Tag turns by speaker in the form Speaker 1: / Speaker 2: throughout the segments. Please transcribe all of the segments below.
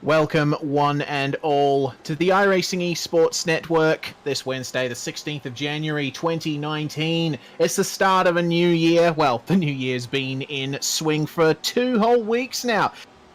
Speaker 1: Welcome, one and all, to the iRacing Esports Network this Wednesday, the 16th of January 2019. It's the start of a new year. Well, the new year's been in swing for 2 whole weeks now,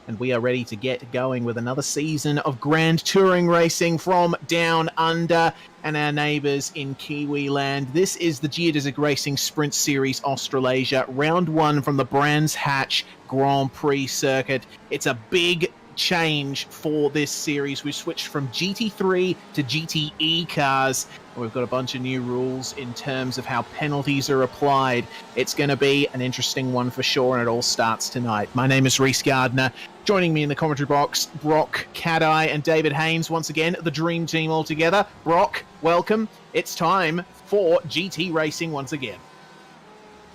Speaker 1: and we are ready to get going with another season of grand touring racing from down under and our neighbours in Kiwi land. This is the Geodesic Racing Sprint Series Australasia, round 1 from the Brands Hatch Grand Prix circuit. It's a big change for this series. We've switched from GT3 to GTE cars, and we've got a bunch of new rules in terms of how penalties are applied. It's going to be an interesting one for sure, and it all starts tonight. My name is Reese Gardner. Joining me in the commentary box, Brock, Cat-Eye, and David Haynes. Once again, the dream team all together. Brock, welcome. It's time for GT racing once again.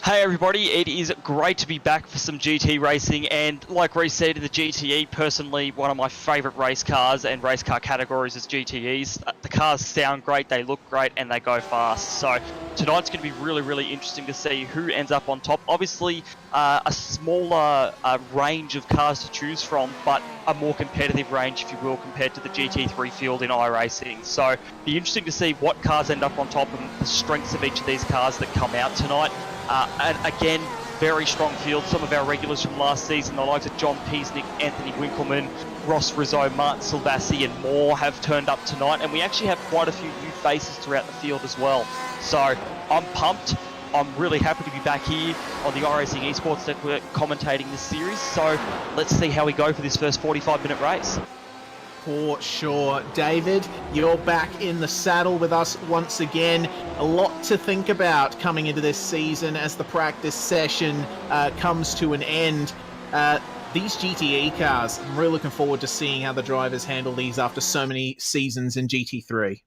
Speaker 2: Hey everybody, it is great to be back for some GT racing, and like Reece said, the GTE, personally one of my favourite race cars and race car categories is GTEs. The cars sound great, they look great, and they go fast. So tonight's going to be really interesting to see who ends up on top. Obviously a smaller range of cars to choose from, but a more competitive range, if you will, compared to the GT3 field in iRacing. So be interesting to see what cars end up on top and the strengths of each of these cars that come out tonight. And again, very strong field. Some of our regulars from last season, the likes of John Peasnick, Anthony Winkleman, Ross Rizzo, Martin Silvassi and more have turned up tonight. And we actually have quite a few new faces throughout the field as well. So I'm pumped. I'm really happy to be back here on the iRacing Esports Network commentating this series. So let's see how we go for this first 45-minute race.
Speaker 1: For sure. David, you're back in the saddle with us once again. A lot to think about coming into this season as the practice session comes to an end. These GTE cars, I'm really looking forward to seeing how the drivers handle these after so many seasons in GT3.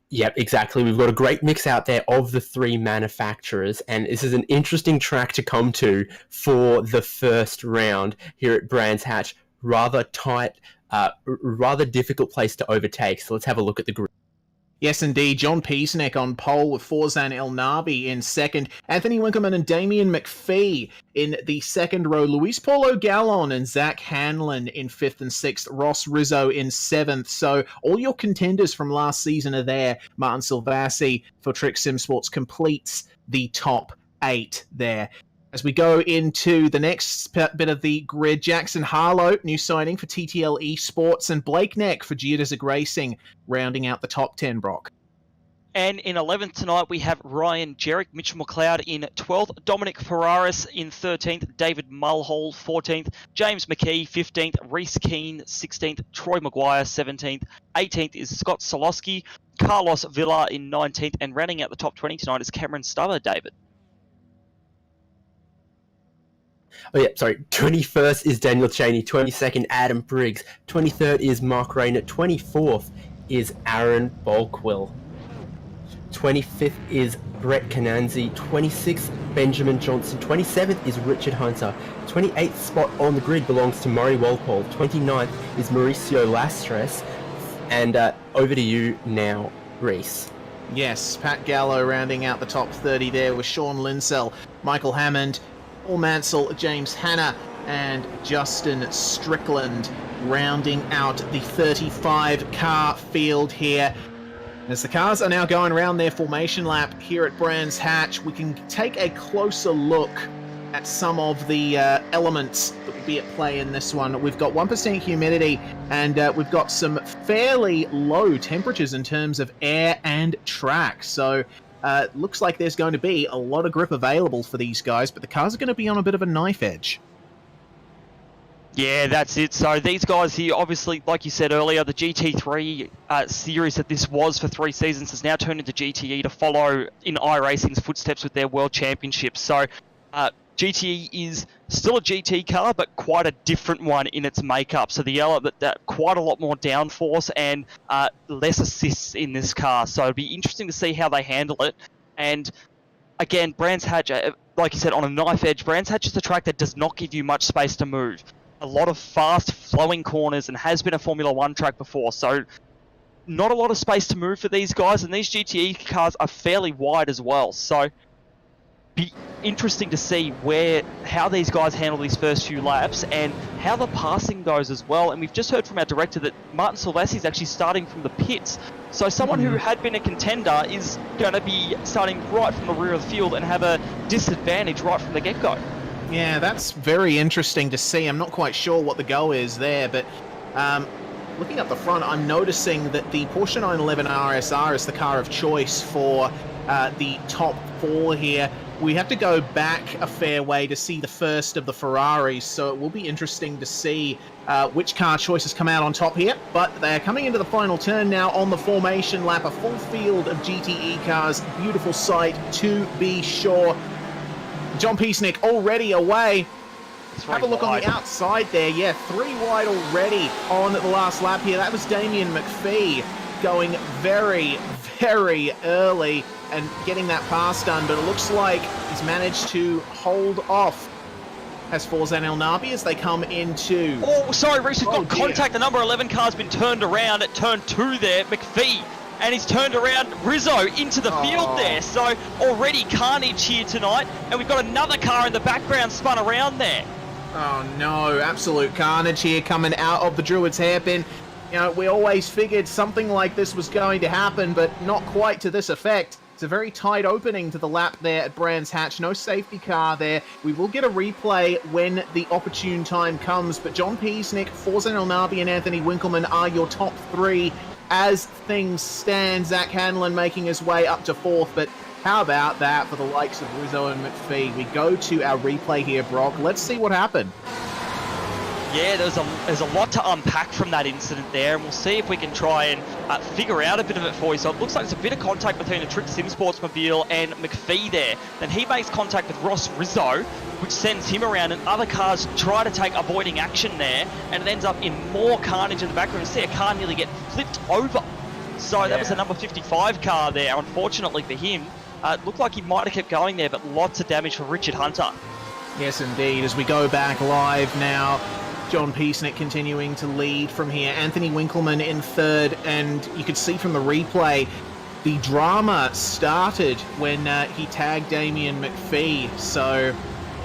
Speaker 3: Yep, exactly. We've got a great mix out there of the 3 manufacturers, and this is an interesting track to come to for the first round here at Brands Hatch. Rather tight, rather difficult place to overtake. So let's have a look at the group.
Speaker 1: Yes, indeed. John Peasnick on pole with Forzan El Nabi in second. Anthony Winkleman and Damien McPhee in the second row. Luis Paulo Gallon and Zach Hanlon in 5th and 6th. Ross Rizzo in 7th. So all your contenders from last season are there. Martin Silvassi for Trick Sim Sports completes the top 8 there. As we go into the next bit of the grid, Jackson Harlow, new signing for TTL Esports, and Blake Neck for Geodesic Racing, rounding out the top 10, Brock.
Speaker 2: And in 11th tonight, we have Ryan Jerrick, Mitchell McLeod in 12th, Dominic Ferraris in 13th, David Mulhall 14th, James McKee 15th, Reese Keane 16th, Troy Maguire 17th, 18th is Scott Solosky, Carlos Villar in 19th, and rounding out the top 20 tonight is Cameron Stubber, David.
Speaker 3: Oh yeah, sorry. 21st is Daniel Cheney, 22nd Adam Briggs, 23rd is Mark Rayner, 24th is Aaron Bolkwill, 25th is Brett Cananzi, 26th Benjamin Johnson, 27th is Richard Hunter, 28th spot on the grid belongs to Murray Walpole, 29th is Mauricio Lastres, and over to you now, Reese.
Speaker 1: Yes, Pat Gallo rounding out the top 30 there with Sean Linsell, Michael Hammond, Paul Mansell, James Hanna, and Justin Strickland rounding out the 35-car field here. As the cars are now going around their formation lap here at Brands Hatch, we can take a closer look at some of the elements that will be at play in this one. We've got 1% humidity, and we've got some fairly low temperatures in terms of air and track. So looks like there's going to be a lot of grip available for these guys, but the cars are going to be on a bit of a knife edge.
Speaker 2: Yeah, that's it. So these guys here, obviously, like you said earlier, the GT3 series that this was for 3 seasons has now turned into GTE to follow in iRacing's footsteps with their World Championships. So GTE is still a GT car, but quite a different one in its makeup. So quite a lot more downforce and less assists in this car. So it'll be interesting to see how they handle it. And again, Brands Hatch, like you said, on a knife edge, Brands Hatch is a track that does not give you much space to move. A lot of fast flowing corners and has been a Formula 1 track before. So not a lot of space to move for these guys. And these GTE cars are fairly wide as well. So be interesting to see how these guys handle these first few laps and how the passing goes as well. And we've just heard from our director that Martin Silvestri is actually starting from the pits. So someone who had been a contender is going to be starting right from the rear of the field and have a disadvantage right from the get-go.
Speaker 1: Yeah, that's very interesting to see. I'm not quite sure what the go is there, but looking up the front, I'm noticing that the Porsche 911 RSR is the car of choice for the top 4 here. We have to go back a fair way to see the first of the Ferraris, so it will be interesting to see which car choices come out on top here. But they're coming into the final turn now on the formation lap, a full field of GTE cars. Beautiful sight, to be sure. John Piesnik already away. Have a look on the outside there. Yeah, 3 wide already on the last lap here. That was Damien McPhee going very, very early and getting that pass done, but it looks like he's managed to hold off as Forzan El Nabi as they come into...
Speaker 2: Oh, sorry, Reese, we've got contact. The number 11 car's been turned around at turn 2 there, McPhee, and he's turned around Rizzo into the field there. So already carnage here tonight, and we've got another car in the background spun around there.
Speaker 1: Oh no, absolute carnage here coming out of the Druids hairpin. You know, we always figured something like this was going to happen, but not quite to this effect. It's a very tight opening to the lap there at Brands Hatch. No safety car there. We will get a replay when the opportune time comes, but John Piesnik, Forzan El Nabi, and Anthony Winkleman are your top 3 as things stand. Zach Hanlon making his way up to 4th, but how about that for the likes of Rizzo and McPhee? We go to our replay here, Brock. Let's see what happened.
Speaker 2: Yeah, there's a lot to unpack from that incident there, and we'll see if we can try and figure out a bit of it for you. So it looks like there's a bit of contact between the Trick Sim Sportsmobile and McPhee there. Then he makes contact with Ross Rizzo, which sends him around, and other cars try to take avoiding action there, and it ends up in more carnage in the background. You see a car nearly get flipped over. So that was the number 55 car there, unfortunately for him. It looked like he might have kept going there, but lots of damage for Richard Hunter.
Speaker 1: Yes, indeed. As we go back live now, John Piesnik continuing to lead from here. Anthony Winkleman in 3rd, and you could see from the replay, the drama started when he tagged Damien McPhee. So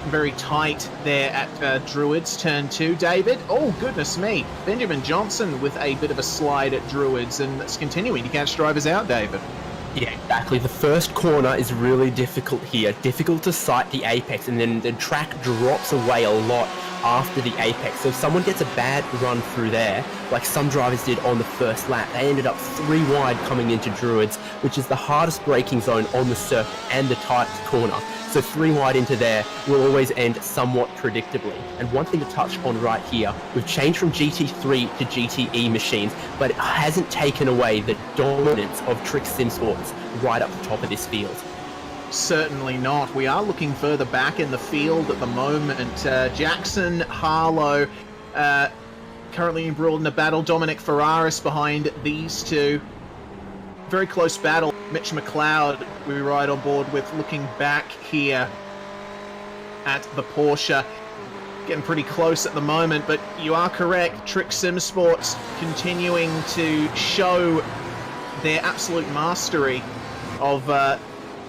Speaker 1: very tight there at Druids, turn 2. David, oh goodness me, Benjamin Johnson with a bit of a slide at Druids, and it's continuing to catch drivers out, David.
Speaker 3: Yeah, exactly. The first corner is really difficult here. Difficult to sight the apex, and then the track drops away a lot after the apex. So if someone gets a bad run through there, like some drivers did on the first lap, they ended up 3 wide coming into Druids, which is the hardest braking zone on the circuit and the tightest corner. So 3 wide into there will always end somewhat predictably. And one thing to touch on right here, we've changed from GT3 to GTE machines, but it hasn't taken away the dominance of Trick Sim Sports right up the top of this field.
Speaker 1: Certainly not. We are looking further back in the field at the moment. Jackson Harlow currently embroiled in a battle. Dominic Ferraris behind these two. Very close battle. Mitch McLeod, we ride on board with, looking back here at the Porsche. Getting pretty close at the moment, but you are correct. Trick Sim Sports continuing to show their absolute mastery of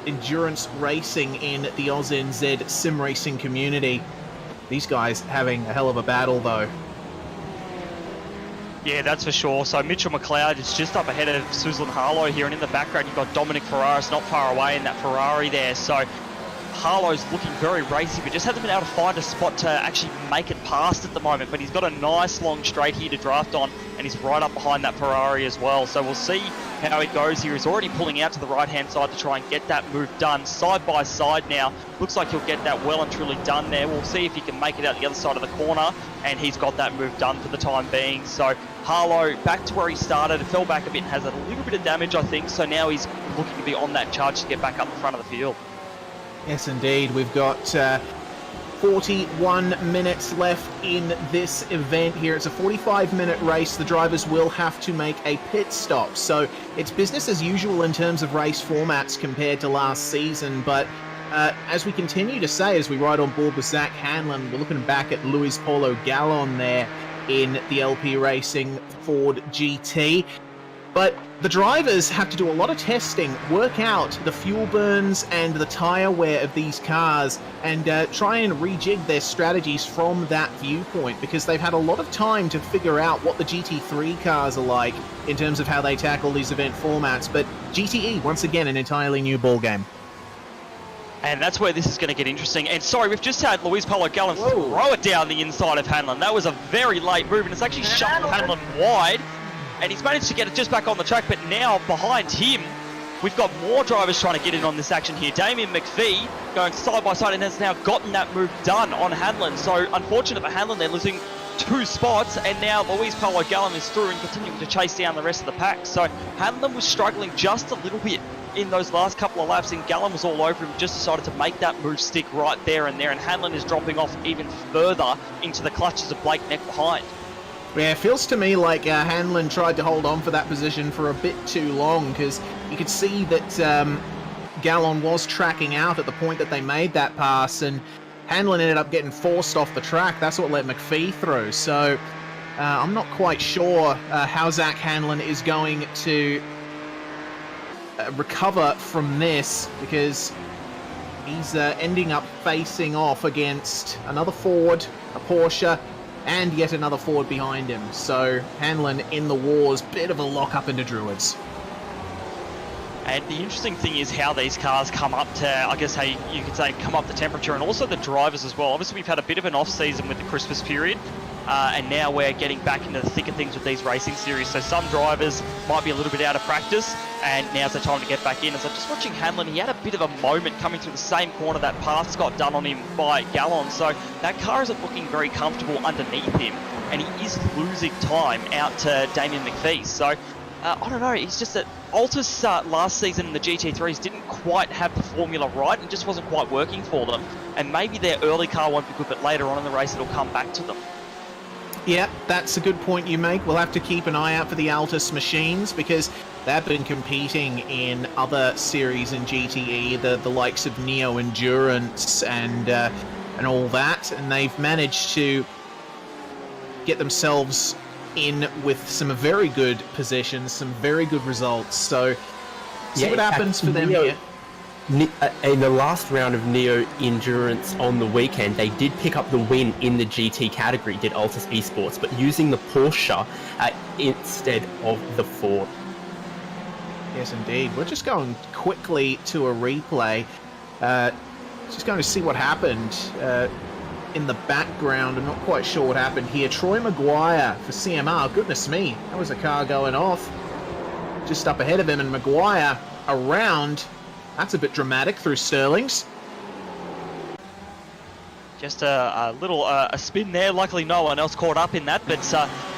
Speaker 1: endurance racing in the AusNZ sim racing community. These guys having a hell of a battle, though.
Speaker 2: Yeah, that's for sure. So Mitchell McLeod is just up ahead of Suzlin Harlow here, and in the background you've got Dominic Ferraris not far away in that Ferrari there. So Harlow's looking very racy, but just hasn't been able to find a spot to actually make it past at the moment. But he's got a nice long straight here to draft on, and he's right up behind that Ferrari as well. So we'll see how it goes here. He's already pulling out to the right-hand side to try and get that move done. Side by side now. Looks like he'll get that well and truly done there. We'll see if he can make it out the other side of the corner, and he's got that move done for the time being. So Harlow back to where he started, fell back a bit, has a little bit of damage, I think. So now he's looking to be on that charge to get back up the front of the field.
Speaker 1: Yes, indeed. We've got 41 minutes left in this event here. It's a 45-minute race. The drivers will have to make a pit stop. So it's business as usual in terms of race formats compared to last season. But as we continue to say, as we ride on board with Zach Hanlon, we're looking back at Luis Paulo Gallon there in the LP Racing Ford GT. But the drivers have to do a lot of testing, work out the fuel burns and the tyre wear of these cars, and try and rejig their strategies from that viewpoint, because they've had a lot of time to figure out what the GT3 cars are like in terms of how they tackle these event formats. But GTE, once again, an entirely new ballgame.
Speaker 2: And that's where this is going to get interesting. And sorry, we've just had Luis Polo Gallen throw it down the inside of Hanlon. That was a very late move, and it's actually shuffled Hanlon wide. And he's managed to get it just back on the track, but now behind him, we've got more drivers trying to get in on this action here. Damien McPhee going side by side and has now gotten that move done on Hanlon. So unfortunate for Hanlon, they're losing 2 spots, and now Luis Polo Gallen is through and continuing to chase down the rest of the pack. So Hanlon was struggling just a little bit in those last couple of laps, and Gallen was all over him, just decided to make that move stick right there and there, and Hanlon is dropping off even further into the clutches of Blake Neck behind.
Speaker 1: Yeah, it feels to me like Hanlon tried to hold on for that position for a bit too long, because you could see that Gallon was tracking out at the point that they made that pass, and Hanlon ended up getting forced off the track. That's what let McPhee through. So I'm not quite sure how Zach Hanlon is going to recover from this, because he's ending up facing off against another Ford, a Porsche, and yet another Ford behind him. So Hanlon in the wars, bit of a lock up into Druids.
Speaker 2: And the interesting thing is how these cars come up to, I guess how you could say, come up the temperature, and also the drivers as well. Obviously we've had a bit of an off season with the Christmas period, and now we're getting back into the thick of things with these racing series. So some drivers might be a little bit out of practice, and now's the time to get back in. As I'm just watching Hanlon, he had a bit of a moment coming through the same corner that pass got done on him by Gallon. So that car isn't looking very comfortable underneath him, and he is losing time out to Damien McPhee. So I don't know, it's just that Altus last season in the GT3s didn't quite have the formula right, and just wasn't quite working for them. And maybe their early car won't be good, but later on in the race it'll come back to them.
Speaker 1: Yeah, that's a good point you make. We'll have to keep an eye out for the Altus machines, because they've been competing in other series in GTE, the likes of Neo Endurance and all that, and they've managed to get themselves in with some very good positions, some very good results. So see what happens for them here.
Speaker 3: In the last round of Neo Endurance on the weekend, they did pick up the win in the GT category, did Altus Esports, but using the Porsche instead of the Ford.
Speaker 1: Yes, indeed. We're just going quickly to a replay. Just going to see what happened in the background. I'm not quite sure what happened here. Troy Maguire for CMR. Goodness me, that was a car going off just up ahead of him, and Maguire around. That's a bit dramatic through Sterling's.
Speaker 2: Just a little a spin there. Luckily no one else caught up in that, but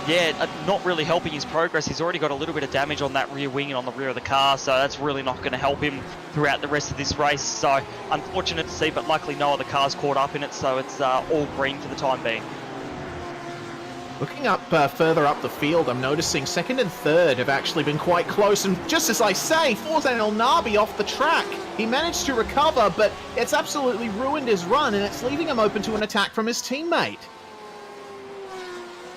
Speaker 2: yeah, not really helping his progress. He's already got a little bit of damage on that rear wing and on the rear of the car, so that's really not going to help him throughout the rest of this race. So unfortunate to see, but luckily no other cars caught up in it, so it's all green for the time being.
Speaker 1: Looking up further up the field, I'm noticing second and third have actually been quite close, and just as I say, Forzan El Nabi off the track. He managed to recover, but it's absolutely ruined his run, and it's leaving him open to an attack from his teammate.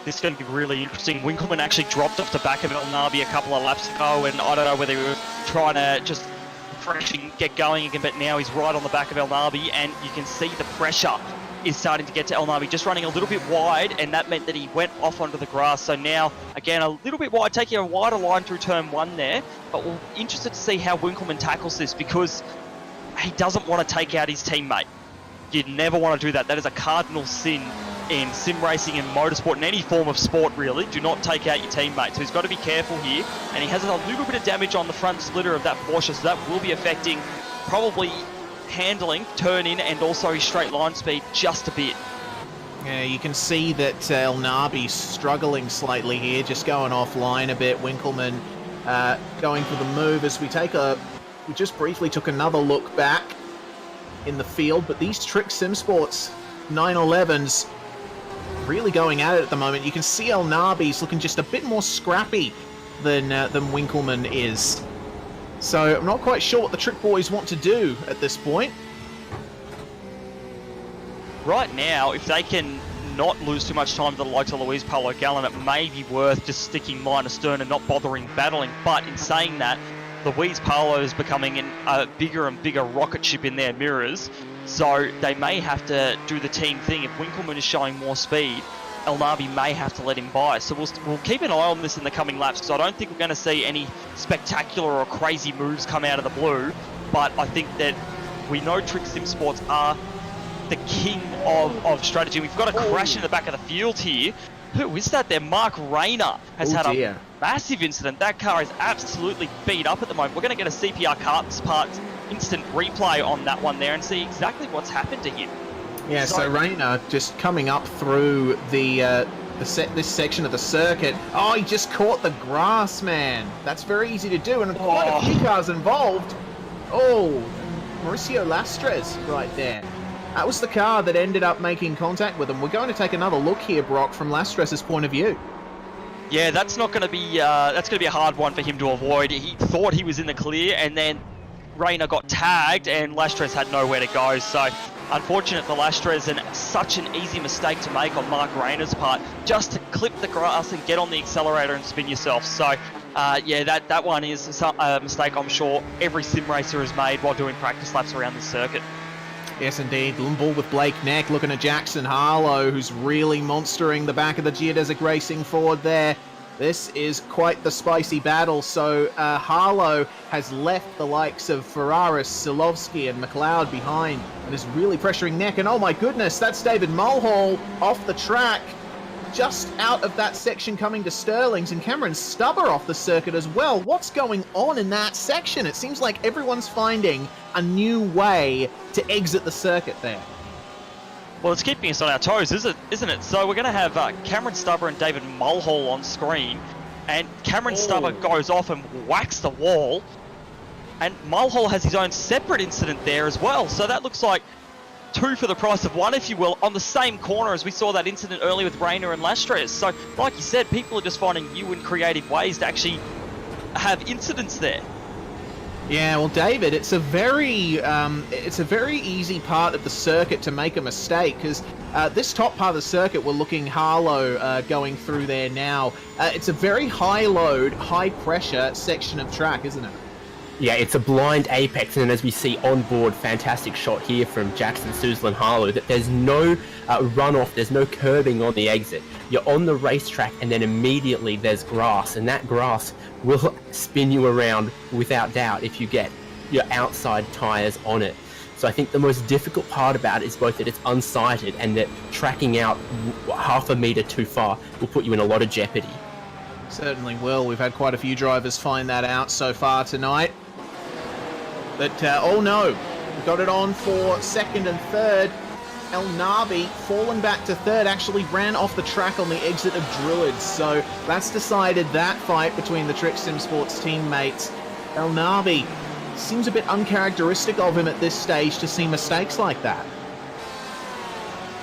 Speaker 2: This is going to be really interesting. Winkleman actually dropped off the back of El Nabi a couple of laps ago, and I don't know whether he was trying to just fresh and get going again, but now he's right on the back of El Nabi, and you can see the pressure is starting to get to El Nabi, just running a little bit wide, and that meant that he went off onto the grass. So now, again, a little bit wide, taking a wider line through turn one there, but we're interested to see how Winkleman tackles this, because he doesn't want to take out his teammate. You never want to do that. That is a cardinal sin in sim racing and motorsport, in any form of sport really. Do not take out your teammate. So he's got to be careful here, and he has a little bit of damage on the front splitter of that Porsche, so that will be affecting probably handling, turn in, and also his straight line speed just a bit.
Speaker 1: Yeah, you can see that El Nabi's struggling slightly here, just going offline a bit. Winkleman going for the move as we just briefly took another look back in the field, but these Trick Sim Sports 911s really going at it at the moment. You can see El Nabi's looking just a bit more scrappy than Winkleman is. So I'm not quite sure what the Trick Boys want to do at this point.
Speaker 2: Right now, if they can not lose too much time to the likes of Luis Paulo Gallen, it may be worth just sticking mine astern and not bothering battling. But in saying that, Luis Paulo is becoming a bigger and bigger rocket ship in their mirrors, so they may have to do the team thing. If Winkelmann is showing more speed, El Nabi may have to let him by. So we'll keep an eye on this in the coming laps, because I don't think we're going to see any spectacular or crazy moves come out of the blue. But I think that we know Trick Sim Sports are the king of strategy. We've got a crash in the back of the field here. Who is that there? Mark Rayner has had a massive incident. That car is absolutely beat up at the moment. We're going to get a CPR parts instant replay on that one there and see exactly what's happened to him.
Speaker 1: Yeah, so Rayner just coming up through this section of the circuit. Oh, he just caught the grass, man. That's very easy to do, and quite a few cars involved. Oh, Mauricio Lastres right there. That was the car that ended up making contact with him. We're going to take another look here, Brock, from Lastres's point of view. Yeah,
Speaker 2: that's not going to be a hard one for him to avoid. He thought he was in the clear, and then Rayner got tagged, and Lastres had nowhere to go. So unfortunate for Lastres, and such an easy mistake to make on Mark Rayner's part, just to clip the grass and get on the accelerator and spin yourself. So yeah, that one is a mistake I'm sure every sim racer has made while doing practice laps around the circuit.
Speaker 1: Yes, indeed. Lumball with Blake Neck looking at Jackson Harlow, who's really monstering the back of the Geodesic Racing Ford there. This is quite the spicy battle. So Harlow has left the likes of Ferraris, Silovsky and McLeod behind and is really pressuring Neck. And oh my goodness, that's David Mulhall off the track, just out of that section coming to Sterling's, and Cameron Stubber off the circuit as well. What's going on in that section? It seems like everyone's finding a new way to exit the circuit there.
Speaker 2: Well, it's keeping us on our toes, isn't it? So we're going to have Cameron Stubber and David Mulhall on screen, and Cameron Stubber goes off and whacks the wall, and Mulhall has his own separate incident there as well. So that looks like two for the price of one, if you will, on the same corner as we saw that incident earlier with Rayner and Lastres. So, like you said, people are just finding new and creative ways to actually have incidents there.
Speaker 1: Yeah, well, David, it's a very easy part of the circuit to make a mistake, because this top part of the circuit, we're looking Harlow going through there now. It's a very high load, high pressure section of track, isn't it?
Speaker 3: Yeah, it's a blind apex, and as we see on board, fantastic shot here from Jackson Suzlin Harlow, that there's no runoff, there's no curbing on the exit. You're on the racetrack, and then immediately there's grass, and that grass will spin you around without doubt if you get your outside tyres on it. So I think the most difficult part about it is both that it's unsighted and that tracking out half a metre too far will put you in a lot of jeopardy.
Speaker 1: Certainly will. We've had quite a few drivers find that out so far tonight. But, oh no, we got it on for second and third. El Nabi, fallen back to third, actually ran off the track on the exit of Druids. So that's decided that fight between the Trick Sim Sports teammates. El Nabi seems a bit uncharacteristic of him at this stage to see mistakes like that.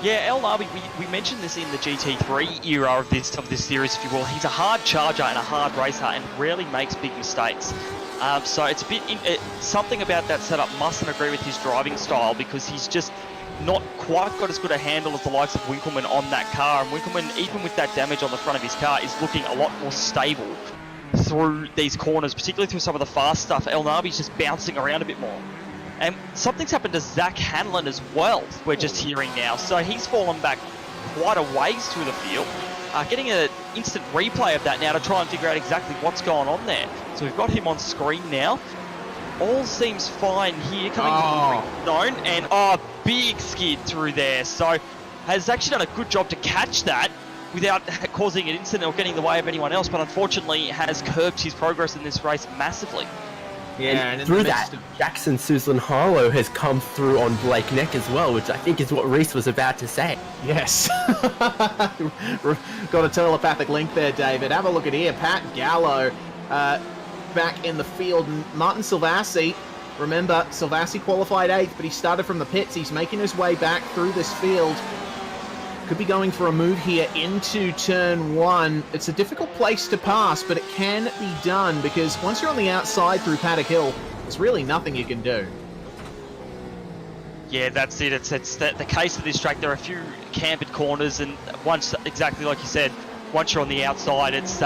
Speaker 2: Yeah, El Nabi, we mentioned this in the GT3 era of this series, if you will. He's a hard charger and a hard racer and rarely makes big mistakes. So it's a bit something about that setup mustn't agree with his driving style, because he's just not quite got as good a handle as the likes of Winkelmann on that car. And Winkelmann, even with that damage on the front of his car, is looking a lot more stable through these corners, particularly through some of the fast stuff. El Nabi's just bouncing around a bit more. And something's happened to Zach Hanlon as well, we're just hearing now. So he's fallen back quite a ways through the field. Getting an instant replay of that now to try and figure out exactly what's going on there. So we've got him on screen now. All seems fine here, coming to the zone, and big skid through there. So has actually done a good job to catch that without causing an incident or getting in the way of anyone else, but unfortunately has curbed his progress in this race massively.
Speaker 1: Yeah,
Speaker 3: and through that, Jackson Suzlin Harlow has come through on Blake Neck as well, which I think is what Reese was about to say.
Speaker 1: Yes. Got a telepathic link there, David. Have a look at here. Pat Gallo back in the field. Martin Silvassi, remember, Silvassi qualified 8th, but he started from the pits. He's making his way back through this field. Could be going for a move here into turn 1. It's a difficult place to pass, but it can be done, because once you're on the outside through Paddock Hill, there's really nothing you can do.
Speaker 2: Yeah, that's it. It's the case of this track. There are a few cambered corners, and once, exactly like you said, once you're on the outside, it's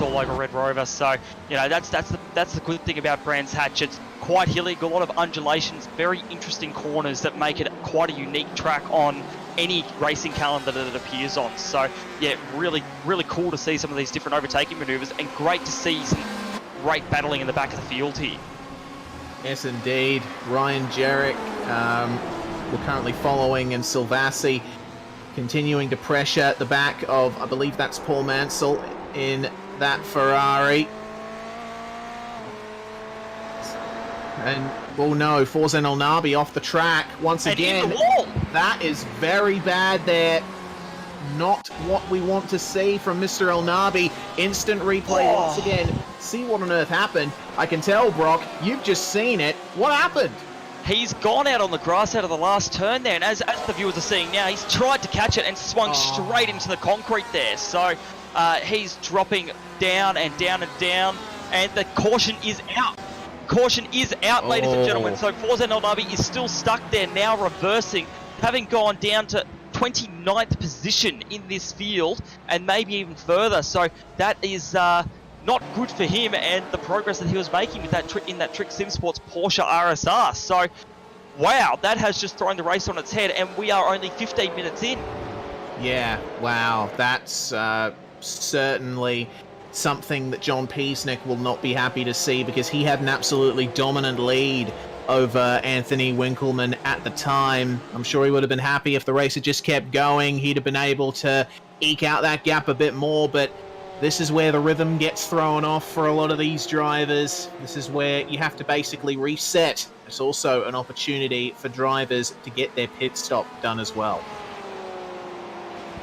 Speaker 2: all over Red Rover. So that's the good thing about Brands Hatch. It's quite hilly, got a lot of undulations, very interesting corners that make it quite a unique track on any racing calendar that it appears on. So yeah, really cool to see some of these different overtaking manoeuvres, and great to see some great battling in the back of the field here.
Speaker 1: Yes, indeed. Ryan Jerrick, we're currently following, and Silvassi continuing to pressure at the back of, I believe that's Paul Mansell in that Ferrari. And, oh no, Forzen El Nabi off the track once again.
Speaker 2: And in the wall!
Speaker 1: That is very bad there. Not what we want to see from Mr. El Nabi. Instant replay once again. See what on earth happened. I can tell, Brock, you've just seen it. What happened?
Speaker 2: He's gone out on the grass out of the last turn there, and as the viewers are seeing now, he's tried to catch it and swung straight into the concrete there. So he's dropping down and down and down, and the caution is out. Caution is out, ladies and gentlemen. So Forzen El Nabi is still stuck there, now reversing, having gone down to 29th position in this field, and maybe even further. So that is not good for him and the progress that he was making with that in that Trick Sim Sports Porsche RSR. So, wow, that has just thrown the race on its head, and we are only 15 minutes in.
Speaker 1: Yeah, wow, that's certainly something that John Piesnik will not be happy to see, because he had an absolutely dominant lead over Anthony Winkelmann at the time. I'm sure he would have been happy if the race had just kept going. He'd have been able to eke out that gap a bit more, but this is where the rhythm gets thrown off for a lot of these drivers. This is where you have to basically reset. It's also an opportunity for drivers to get their pit stop done as well.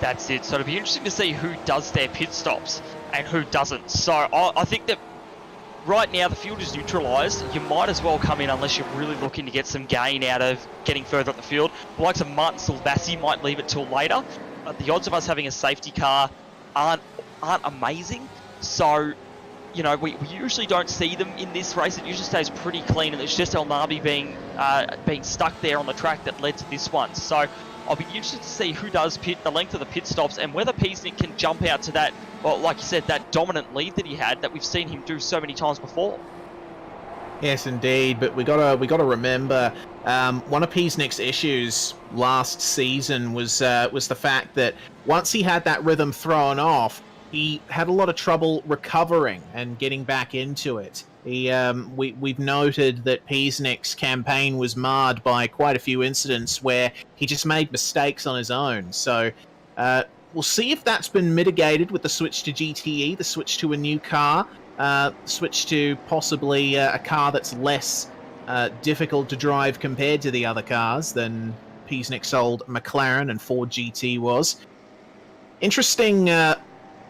Speaker 2: That's it. So it'll be interesting to see who does their pit stops and who doesn't. So I think that right now the field is neutralised. You might as well come in unless you're really looking to get some gain out of getting further up the field. The likes of Martin Silvassi might leave it till later. But the odds of us having a safety car aren't amazing. So, we usually don't see them in this race. It usually stays pretty clean, and it's just El Nabi being stuck there on the track that led to this one. So I'll be interested to see who does the length of the pit stops, and whether Piesnik can jump out to that, well, like you said, that dominant lead that he had, that we've seen him do so many times before.
Speaker 1: Yes, indeed, but we gotta remember one of Piesnik's issues last season was the fact that once he had that rhythm thrown off, he had a lot of trouble recovering and getting back into it. We've noted that Piesnik's campaign was marred by quite a few incidents where he just made mistakes on his own. So we'll see if that's been mitigated with the switch to GTE, the switch to a new car, switch to possibly a car that's less difficult to drive compared to the other cars than Piesnik's old McLaren and Ford GT was. Interesting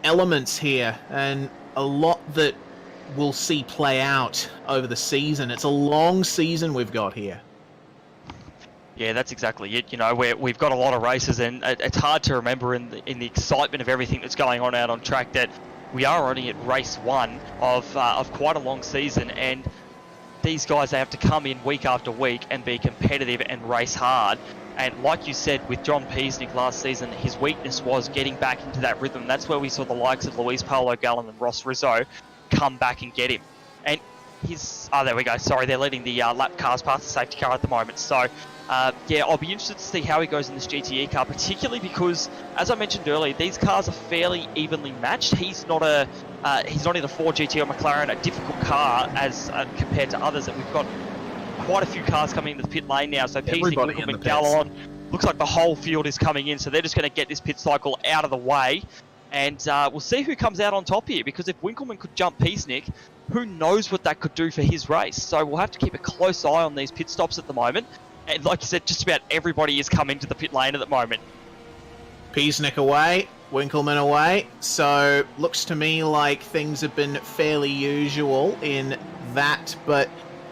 Speaker 1: elements here, and a lot that we'll see play out over the season. It's a long season we've got here.
Speaker 2: Yeah, that's exactly it. We've got a lot of races, and it's hard to remember in the excitement of everything that's going on out on track that we are only at race one of quite a long season, and these guys, they have to come in week after week and be competitive and race hard. And like you said, with John Piesnik last season, his weakness was getting back into that rhythm. That's where we saw the likes of Luis Paulo Gallen and Ross Rizzo come back and get him. And there we go. Sorry, they're letting the lap cars past the safety car at the moment. So, yeah, I'll be interested to see how he goes in this GTE car, particularly because, as I mentioned earlier, these cars are fairly evenly matched. He's not in a Ford GT or McLaren, a difficult car as compared to others that we've got. Quite a few cars coming into the pit lane now, so Piesnik, Winkelmann, Gallon, looks like the whole field is coming in, so they're just going to get this pit cycle out of the way, and we'll see who comes out on top here, because if Winkelmann could jump Piesnik, who knows what that could do for his race. So we'll have to keep a close eye on these pit stops at the moment, and like you said, just about everybody has come into the pit lane at the moment.
Speaker 1: Piesnik away, Winkelmann away, so looks to me like things have been fairly usual in that, but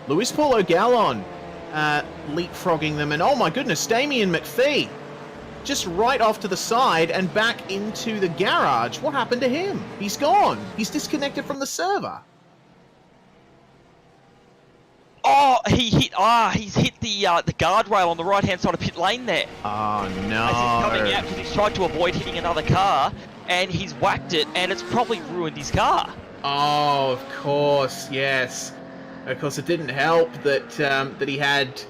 Speaker 1: Luis Paulo Gallon leapfrogging them, and oh my goodness, Damien McPhee just right off to the side and back into the garage. What happened to him? He's gone. He's disconnected from the server.
Speaker 2: Oh, He's hit the guardrail on the right-hand side of pit lane there.
Speaker 1: Oh no!
Speaker 2: As he's coming out because he's tried to avoid hitting another car, and he's whacked it, and it's probably ruined his car.
Speaker 1: Oh, of course, yes. Of course, it didn't help that that he had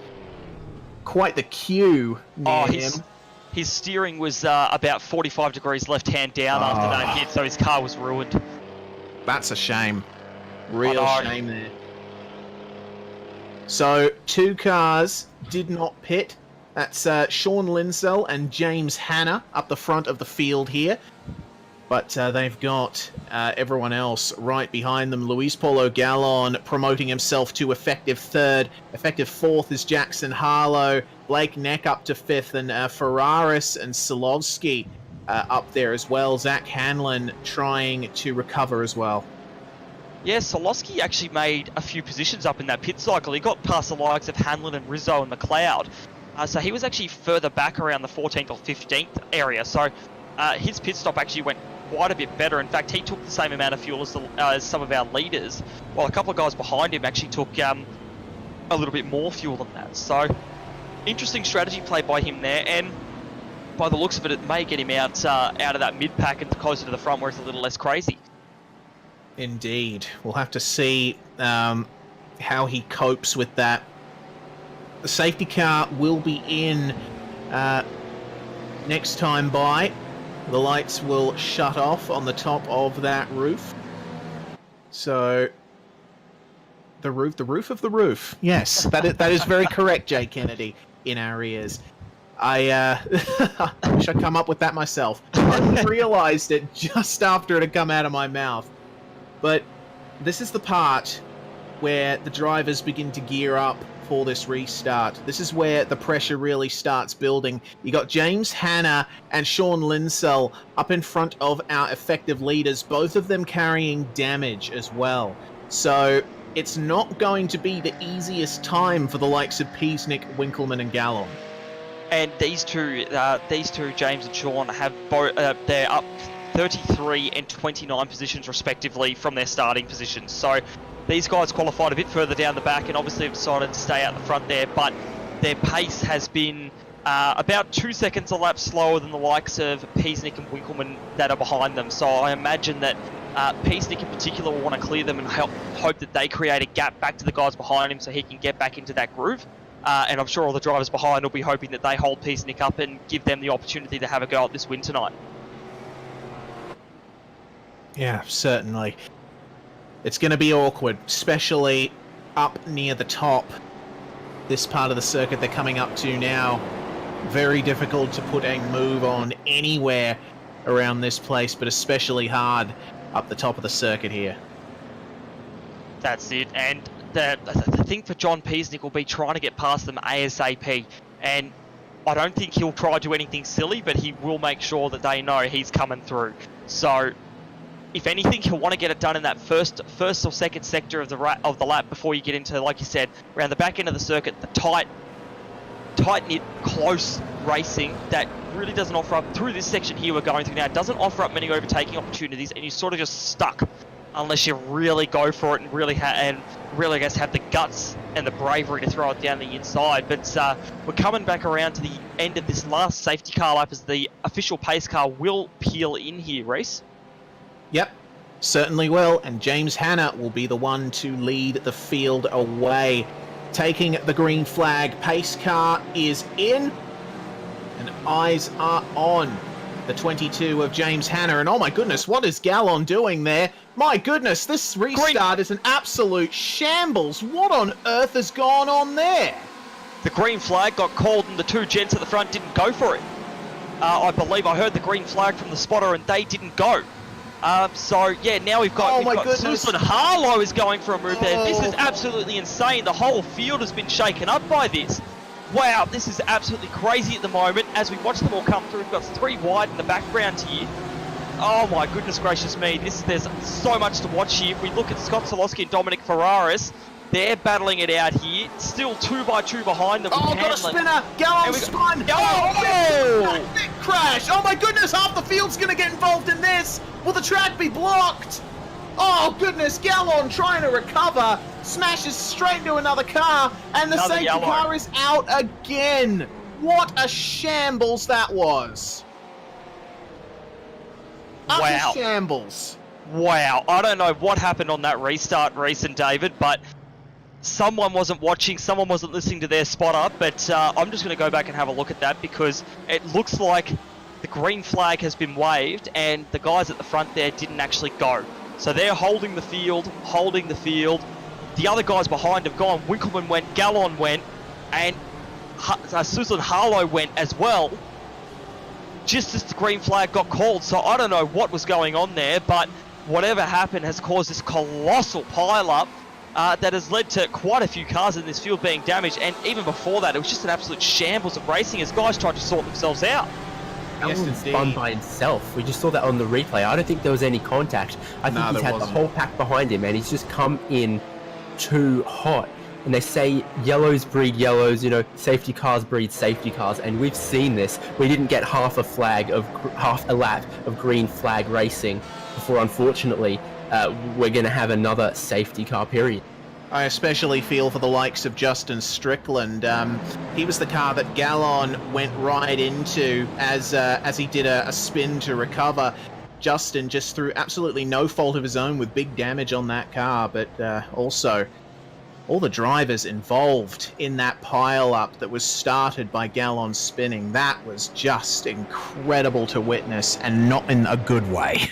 Speaker 1: quite the queue near him.
Speaker 2: His steering was about 45 degrees left-hand down after that hit, so his car was ruined.
Speaker 1: That's a shame. Real shame there. So, 2 cars did not pit. That's Sean Linsell and James Hanna up the front of the field here. But they've got everyone else right behind them. Luis Paulo Gallon promoting himself to effective 3rd. Effective 4th is Jackson Harlow. Blake Neck up to 5th. And Ferraris and Solovsky up there as well. Zach Hanlon trying to recover as well.
Speaker 2: Yeah, Solowski actually made a few positions up in that pit cycle. He got past the likes of Hanlon and Rizzo and McLeod. So he was actually further back around the 14th or 15th area. So his pit stop actually went quite a bit better. In fact, he took the same amount of fuel as some of our leaders, while a couple of guys behind him actually took a little bit more fuel than that. So interesting strategy play by him there. And by the looks of it, it may get him out of that mid-pack and closer to the front where it's a little less crazy.
Speaker 1: Indeed. We'll have to see how he copes with that. The safety car will be in next time by. The lights will shut off on the top of that roof. So, the roof of the roof. Yes, that is very correct, Jay Kennedy, in our ears. I wish I'd come up with that myself. I realised it just after it had come out of my mouth. But this is the part where the drivers begin to gear up for this restart. This is where the pressure really starts building. You got James Hanna and Sean Linsell up in front of our effective leaders, both of them carrying damage as well. So it's not going to be the easiest time for the likes of Peasnick, Winkleman and Gallon.
Speaker 2: And these two, James and Sean, have both. They're up 33 and 29 positions respectively from their starting positions. So these guys qualified a bit further down the back and obviously have decided to stay out the front there, but their pace has been about 2 seconds a lap slower than the likes of Peasnick and Winkleman that are behind them. So I imagine that Peasnick in particular will want to clear them and hope that they create a gap back to the guys behind him so he can get back into that groove. And I'm sure all the drivers behind will be hoping that they hold Peasnick up and give them the opportunity to have a go at this win tonight.
Speaker 1: Yeah, certainly. It's going to be awkward, especially up near the top. This part of the circuit they're coming up to now. Very difficult to put a move on anywhere around this place, but especially hard up the top of the circuit here.
Speaker 2: That's it. And the thing for John Peasnick will be trying to get past them ASAP. And I don't think he'll try to do anything silly, but he will make sure that they know he's coming through. So if anything, he'll want to get it done in that first or second sector of the lap before you get into, like you said, around the back end of the circuit, the tight-knit, close racing that really doesn't offer up, through this section here we're going through now, doesn't offer up many overtaking opportunities, and you're sort of just stuck unless you really go for it and really, I guess, have the guts and the bravery to throw it down the inside. But we're coming back around to the end of this last safety car lap as the official pace car will peel in here, Reese.
Speaker 1: Yep, certainly will, and James Hanna will be the one to lead the field away. Taking the green flag, pace car is in, and eyes are on the 22 of James Hanna, and oh my goodness, what is Gallon doing there? My goodness, this restart is an absolute shambles. What on earth has gone on there?
Speaker 2: The green flag got called and the two gents at the front didn't go for it. I believe I heard the green flag from the spotter and they didn't go. So yeah, now we've got Susan Harlow is going for a move there. This is absolutely insane. The whole field has been shaken up by this. Wow, this is absolutely crazy at the moment. As we watch them all come through, we've got 3 wide in the background here. Oh my goodness gracious me, there's so much to watch here. If we look at Scott Solowski and Dominic Ferraris, they're battling it out here. Still 2 by 2 behind them.
Speaker 1: Oh, got a spinner! Gallon spun! Oh, big crash! Oh my goodness, half the field's going to get involved in this! Will the track be blocked? Oh goodness, Gallon trying to recover, smashes straight into another car, and the
Speaker 2: Another
Speaker 1: safety
Speaker 2: yellow.
Speaker 1: car is out again. What a shambles that was.
Speaker 2: Wow.
Speaker 1: Utter shambles.
Speaker 2: Wow, I don't know what happened on that restart, Reese and David, but someone wasn't watching, someone wasn't listening to their spotter, but I'm just going to go back and have a look at that because it looks like the green flag has been waved and the guys at the front there didn't actually go. So they're holding the field. The other guys behind have gone. Winkleman went, Gallon went, and Susan Harlow went as well, just as the green flag got called. So I don't know what was going on there, but whatever happened has caused this colossal pile-up that has led to quite a few cars in this field being damaged. And even before that, it was just an absolute shambles of racing as guys tried to sort themselves out.
Speaker 1: Yes,
Speaker 3: Allen spun by himself. We just saw that on the replay. I don't think there was any contact. I think he's had the whole pack behind him, and he's just come in too hot. And they say yellows breed yellows, you know, safety cars breed safety cars, and we've seen this. We didn't get half a lap of green flag racing before, unfortunately, we're going to have another safety car period.
Speaker 1: I especially feel for the likes of Justin Strickland. He was the car that Gallon went right into as he did a spin to recover. Justin just through absolutely no fault of his own with big damage on that car, but also all the drivers involved in that pile-up that was started by Gallon spinning. That was just incredible to witness, and not in a good way.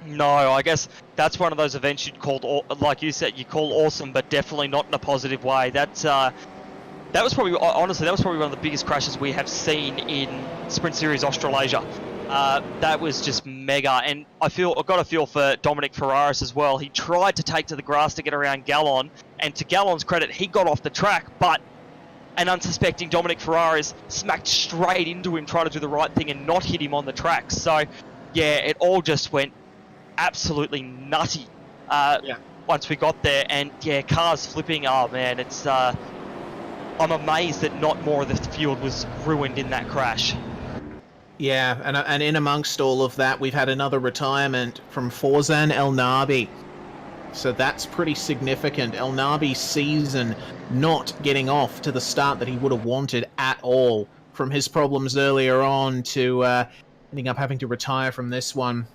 Speaker 2: No, I guess that's one of those events you'd call, like you said, you call awesome, but definitely not in a positive way. That was probably, honestly, that was probably one of the biggest crashes we have seen in Sprint Series Australasia. That was just mega, and I've got a feel for Dominic Ferraris as well. He tried to take to the grass to get around Gallon, and to Gallon's credit, he got off the track, but an unsuspecting Dominic Ferraris smacked straight into him, trying to do the right thing and not hit him on the track. So, yeah, it all just went absolutely nutty once we got there, and yeah, cars flipping. Oh man, it's I'm amazed that not more of the field was ruined in that crash.
Speaker 1: Yeah, and in amongst all of that, we've had another retirement from Forzan El Nabi. So that's pretty significant. El Nabi's season not getting off to the start that he would have wanted at all, from his problems earlier on to ending up having to retire from this one.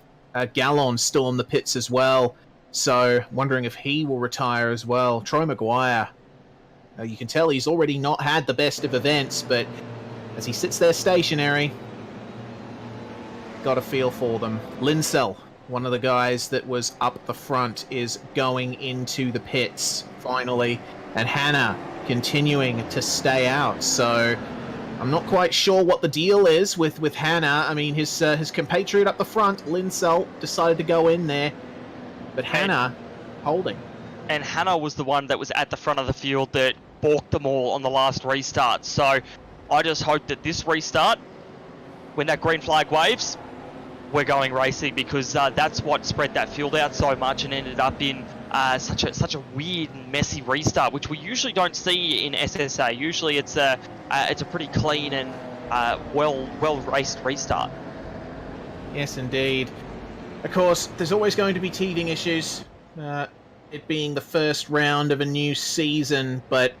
Speaker 1: Gallon's still in the pits as well, so wondering if he will retire as well. Troy Maguire, you can tell he's already not had the best of events, but as he sits there stationary, got a feel for them. Linsell, one of the guys that was up the front, is going into the pits finally, and Hannah continuing to stay out. So I'm not quite sure what the deal is with Hannah. I mean, his compatriot up the front, Linsell, decided to go in there, but Hannah holding.
Speaker 2: And Hannah was the one that was at the front of the field that balked them all on the last restart. So I just hope that this restart, when that green flag waves, we're going racing, because that's what spread that field out so much and ended up in such a weird and messy restart, which we usually don't see in SSA. Usually it's a pretty clean and well raced restart.
Speaker 1: Yes, indeed. Of course, there's always going to be teething issues, it being the first round of a new season, but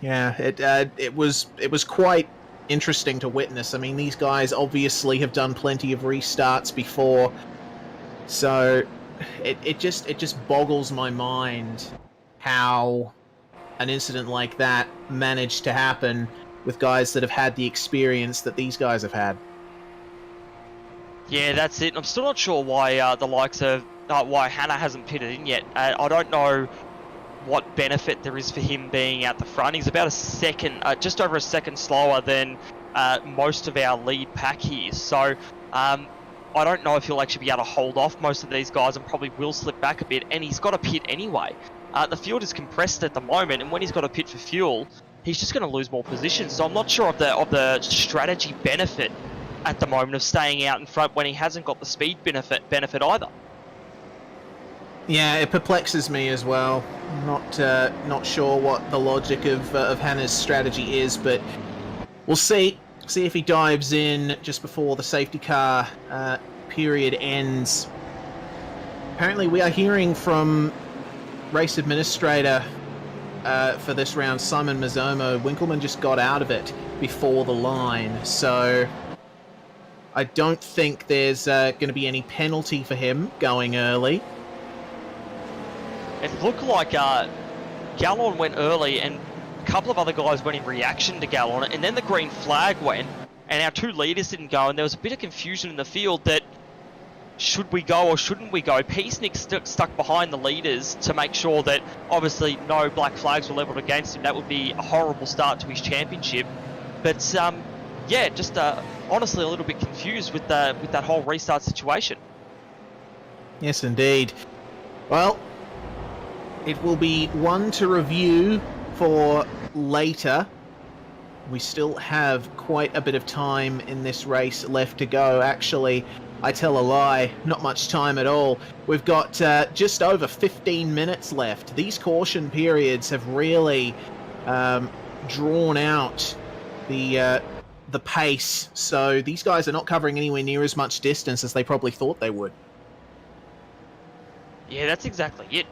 Speaker 1: yeah, it was quite interesting to witness. I mean, these guys obviously have done plenty of restarts before, so it just boggles my mind how an incident like that managed to happen with guys that have had the experience that these guys have had.
Speaker 2: Yeah, that's it. I'm still not sure why the likes of why Hannah hasn't pitted in yet. I don't know what benefit there is for him being out the front. He's about a second, just over a second slower than most of our lead pack here. So I don't know if he'll actually be able to hold off most of these guys and probably will slip back a bit. And he's got a pit anyway. The field is compressed at the moment, and when he's got a pit for fuel, he's just going to lose more positions. So I'm not sure of the strategy benefit at the moment of staying out in front when he hasn't got the speed benefit either.
Speaker 1: Yeah, it perplexes me as well. Not sure what the logic of Hannah's strategy is, but we'll see. See if he dives in just before the safety car period ends. apparently we are hearing from race administrator for this round, Simon Mazzomo. Winkleman just got out of it before the line, so I don't think there's going to be any penalty for him going early.
Speaker 2: It looked like Gallon went early and a couple of other guys went in reaction to Gallon, and then the green flag went and our two leaders didn't go, and there was a bit of confusion in the field that should we go or shouldn't we go. Peacenik stuck behind the leaders to make sure that obviously no black flags were levelled against him. That would be a horrible start to his championship. But yeah, just honestly a little bit confused with that whole restart situation.
Speaker 1: Yes, indeed. Well, it will be one to review for later. We still have quite a bit of time in this race left to go. Actually, I tell a lie, not much time at all. We've got just over 15 minutes left. These caution periods have really drawn out the pace, so these guys are not covering anywhere near as much distance as they probably thought they would.
Speaker 2: Yeah, that's exactly it.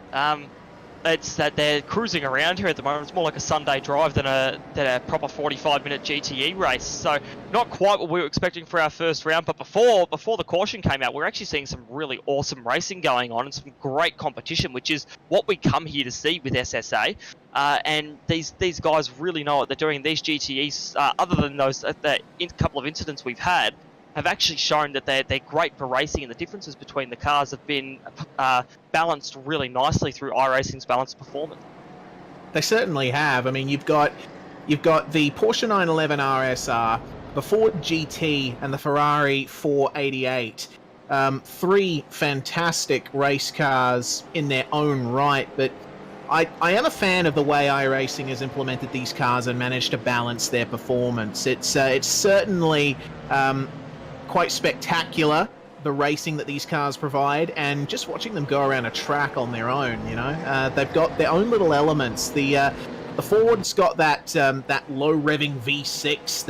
Speaker 2: It's that they're cruising around here at the moment. It's more like a Sunday drive than a proper 45-minute GTE race. So not quite what we were expecting for our first round. But before the caution came out, we're actually seeing some really awesome racing going on and some great competition, which is what we come here to see with SSA. And these guys really know what they're doing. These GTEs, other than those couple of incidents we've had, have actually shown that they're great for racing, and the differences between the cars have been balanced really nicely through iRacing's balanced performance.
Speaker 1: They certainly have. I mean, you've got the Porsche 911 RSR, the Ford GT, and the Ferrari 488. Three fantastic race cars in their own right, but I am a fan of the way iRacing has implemented these cars and managed to balance their performance. It's certainly quite spectacular, the racing that these cars provide, and just watching them go around a track on their own, you know. They've got their own little elements. The Ford's got that low revving V6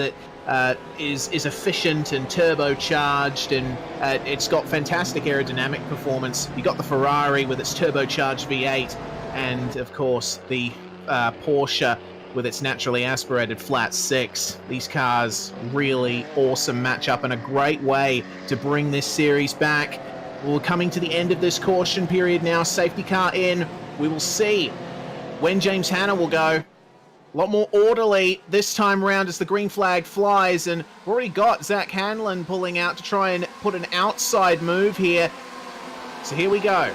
Speaker 1: that is efficient and turbocharged, and it's got fantastic aerodynamic performance. You got the Ferrari with its turbocharged V8, and of course the Porsche with its naturally aspirated flat six. These cars, really awesome matchup and a great way to bring this series back. We're coming to the end of this caution period now. Safety car in. We will see when James Hanna will go. A lot more orderly this time around as the green flag flies, and we've already got Zach Hanlon pulling out to try and put an outside move here. So here we go.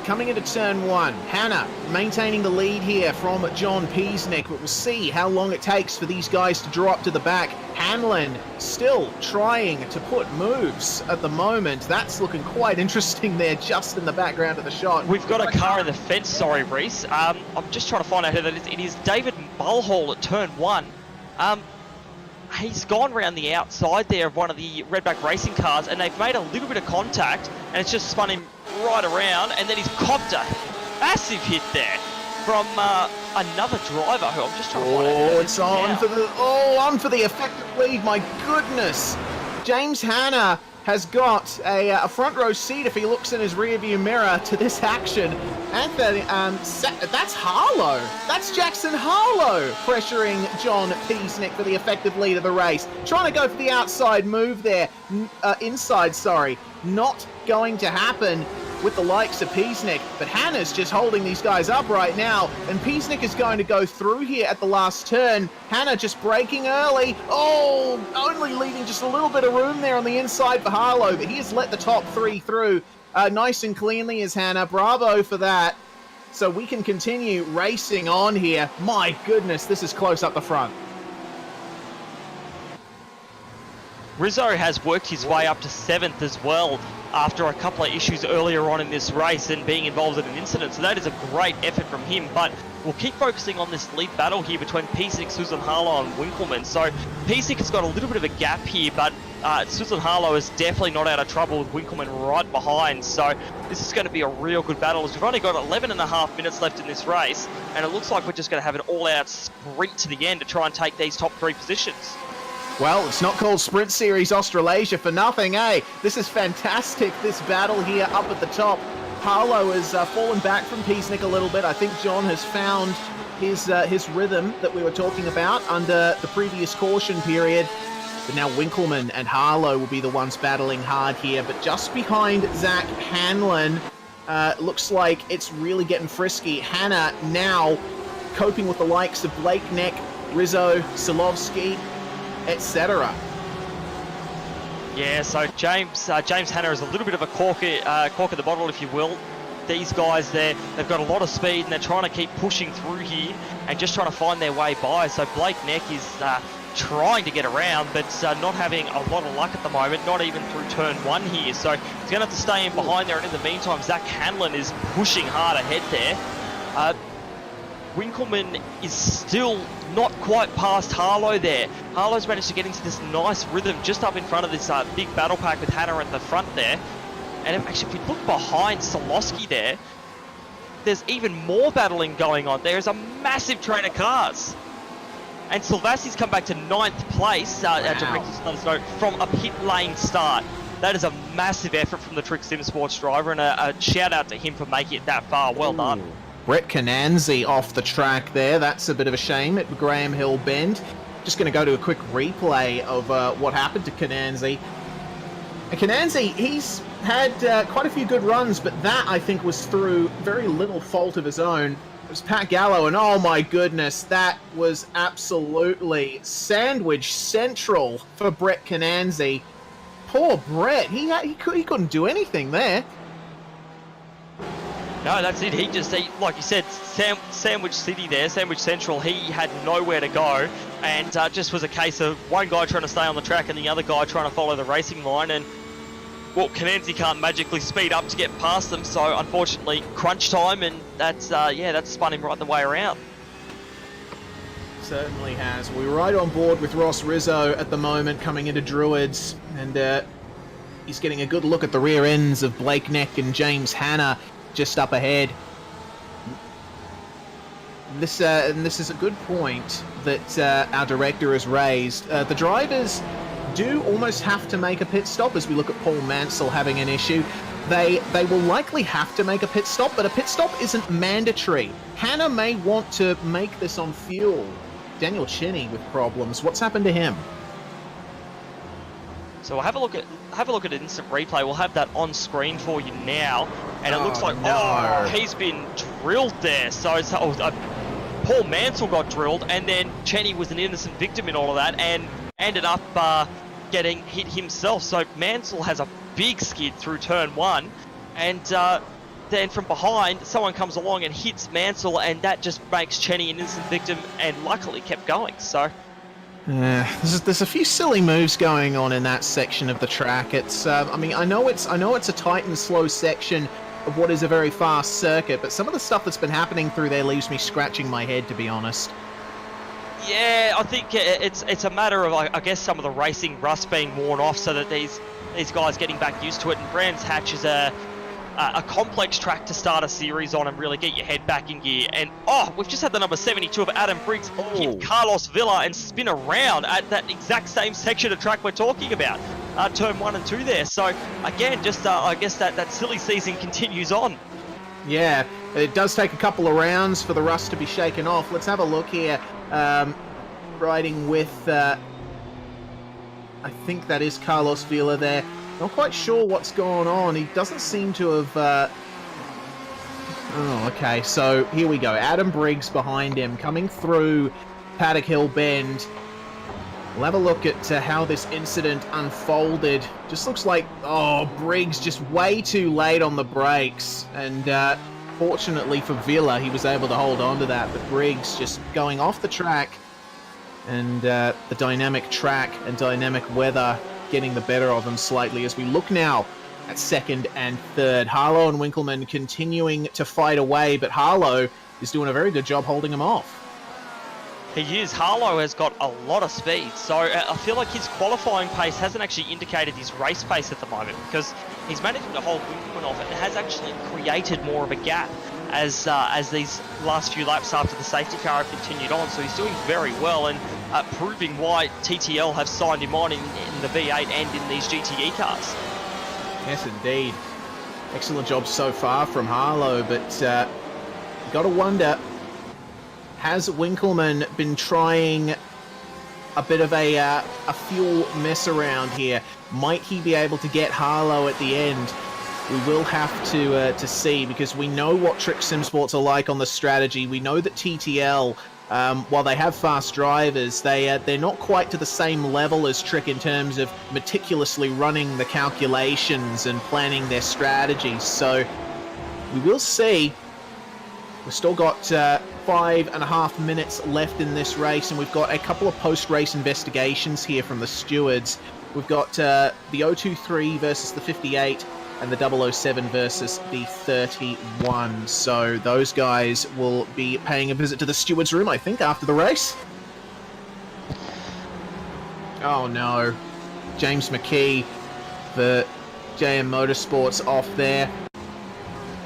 Speaker 1: Coming into turn one, Hanna maintaining the lead here from John Peasnick, but we'll see how long it takes for these guys to draw up to the back. Hanlon still trying to put moves at the moment. That's looking quite interesting there, just in the background of the shot.
Speaker 2: We've got a car in the fence, sorry, Reese. I'm just trying to find out who that is. It is David Mulhall at turn one. He's gone around the outside there of one of the Redback racing cars, and they've made a little bit of contact, and it's just spun him right around, and then he's copped a massive hit there from another driver who I'm just trying to find out.
Speaker 1: Oh, it's on for the effective lead. My goodness, James Hanna has got a front row seat if he looks in his rearview mirror to this action. Anthony, that's Harlow. That's Jackson Harlow pressuring John Peasnick for the effective lead of the race. Trying to go for the outside move there, inside, sorry. Not going to happen with the likes of Peasnick, but Hanna's just holding these guys up right now, and Peasnick is going to go through here at the last turn. Hanna just braking early. Oh, only leaving just a little bit of room there on the inside for Harlow, but he has let the top three through nice and cleanly as Hanna. Bravo for that. So we can continue racing on here. My goodness, this is close up the front.
Speaker 2: Rizzo has worked his way up to 7th as well after a couple of issues earlier on in this race and being involved in an incident. So that is a great effort from him. But we'll keep focusing on this lead battle here between Peasnick, Susan Harlow and Winkleman. So Peasnick has got a little bit of a gap here, but Susan Harlow is definitely not out of trouble with Winkleman right behind. So this is going to be a real good battle as we've only got 11.5 minutes left in this race. And it looks like we're just going to have an all-out sprint to the end to try and take these top three positions.
Speaker 1: Well, it's not called Sprint Series Australasia for nothing, eh? This is fantastic, this battle here up at the top. Harlow has fallen back from Peasnick a little bit. I think John has found his rhythm that we were talking about under the previous caution period. But now Winkleman and Harlow will be the ones battling hard here. But just behind Zach Hanlon, looks like it's really getting frisky. Hannah now coping with the likes of Blake Neck, Rizzo, Silovsky, etc.
Speaker 2: Yeah, so James Hanna is a little bit of a cork of the bottle, if you will. These guys there, they've got a lot of speed and they're trying to keep pushing through here and just trying to find their way by. So Blake Neck is trying to get around, but not having a lot of luck at the moment, not even through turn 1 here. So he's going to have to stay in behind there, and in the meantime, Zach Hanlon is pushing hard ahead there. Winkleman is still not quite past Harlow there. Harlow's managed to get into this nice rhythm just up in front of this big battle pack with Hannah at the front there. And actually, if we look behind Solosky there, there's even more battling going on. There is a massive train of cars. And Silvassi's come back to 9th place, from a pit lane start. That is a massive effort from the Trick Sim Sports driver, and a shout out to him for making it that far. Well done.
Speaker 1: Brett Cananzi off the track there. That's a bit of a shame at Graham Hill Bend. Just going to go to a quick replay of what happened to Cananzi. Cananzi, he's had quite a few good runs, but that, I think, was through very little fault of his own. It was Pat Gallo, and oh my goodness, that was absolutely sandwich central for Brett Cananzi. Poor Brett, he couldn't do anything there.
Speaker 2: No, that's it. Like you said, Sandwich City there, Sandwich Central, he had nowhere to go. And just was a case of one guy trying to stay on the track and the other guy trying to follow the racing line. And, well, Cananzi can't magically speed up to get past them. So, unfortunately, crunch time. And that's spun him right the way around.
Speaker 1: Certainly has. We're right on board with Ross Rizzo at the moment coming into Druids. And he's getting a good look at the rear ends of Blake Neck and James Hanna just up ahead. This is a good point that our director has raised. The drivers do almost have to make a pit stop as we look at Paul Mansell having an issue. They will likely have to make a pit stop, but a pit stop isn't mandatory. Hannah may want to make this on fuel. Daniel Cheney with problems. What's happened to him?
Speaker 2: So we'll have a look at instant replay. We'll have that on screen for you now, and it looks like he's been drilled there. So Paul Mansell got drilled, and then Cheney was an innocent victim in all of that, and ended up getting hit himself. So Mansell has a big skid through turn 1, and then from behind, someone comes along and hits Mansell, and that just makes Cheney an innocent victim, and luckily kept going. So.
Speaker 1: There's a few silly moves going on in that section of the track. It's, I know it's a tight and slow section of what is a very fast circuit, but some of the stuff that's been happening through there leaves me scratching my head, to be honest.
Speaker 2: Yeah, I think it's a matter of, I guess, some of the racing rust being worn off, so that these guys getting back used to it. And Brands Hatch is a complex track to start a series on and really get your head back in gear. And we've just had the number 72 of Adam Briggs hit Carlos Villa and spin around at that exact same section of track we're talking about, turn 1 and 2 there. So again, just I guess that silly season continues on.
Speaker 1: Yeah, it does take a couple of rounds for the rust to be shaken off. Let's have a look here. Riding with, I think that is Carlos Villa there. Not quite sure what's going on. He doesn't seem to have... Oh, okay. So here we go. Adam Briggs behind him, coming through Paddock Hill Bend. We'll have a look at how this incident unfolded. Just looks like, Briggs just way too late on the brakes. And fortunately for Villa, he was able to hold on to that. But Briggs just going off the track. And the dynamic track and dynamic weather getting the better of him slightly as we look now at 2nd and 3rd. Harlow and Winkleman continuing to fight away, but Harlow is doing a very good job holding him off.
Speaker 2: He is. Harlow has got a lot of speed, so I feel like his qualifying pace hasn't actually indicated his race pace at the moment, because he's managing to hold Winkleman off and has actually created more of a gap as these last few laps after the safety car have continued on. So he's doing very well, and proving why TTL have signed him on in the V8 and in these GTE cars.
Speaker 1: Yes, indeed. Excellent job so far from Harlow, but you got to wonder, has Winkelmann been trying a bit of a fuel mess around here? Might he be able to get Harlow at the end? We will have to see, because we know what Trick Sim Sports are like on the strategy. We know that TTL, while they have fast drivers, they're not quite to the same level as Trick in terms of meticulously running the calculations and planning their strategies. So we will see. We've still got 5.5 minutes left in this race, and we've got a couple of post-race investigations here from the stewards. We've got the 023 versus the 58 and the 007 versus the 31. So those guys will be paying a visit to the stewards room, I think, after the race. Oh no. James McKee for JM Motorsports off there.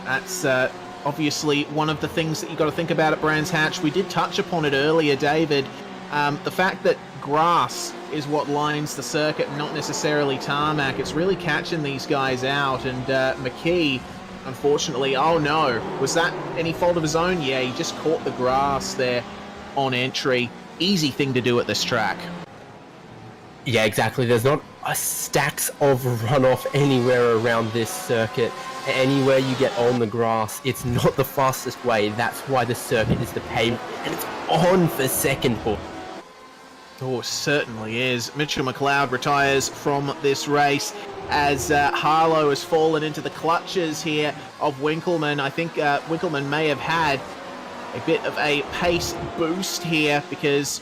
Speaker 1: That's obviously one of the things that you've got to think about at Brands Hatch. We did touch upon it earlier, David. The fact that grass is what lines the circuit, not necessarily tarmac. It's really catching these guys out, and McKee, unfortunately, oh no, was that any fault of his own? Yeah, he just caught the grass there on entry. Easy thing to do at this track.
Speaker 3: Yeah, exactly. There's not stacks of runoff anywhere around this circuit. Anywhere you get on the grass, it's not the fastest way. That's why the circuit is the pavement, and it's on for second pole.
Speaker 1: Oh, it certainly is. Mitchell McLeod retires from this race as Harlow has fallen into the clutches here of Winkelmann. I think Winkelmann may have had a bit of a pace boost here, because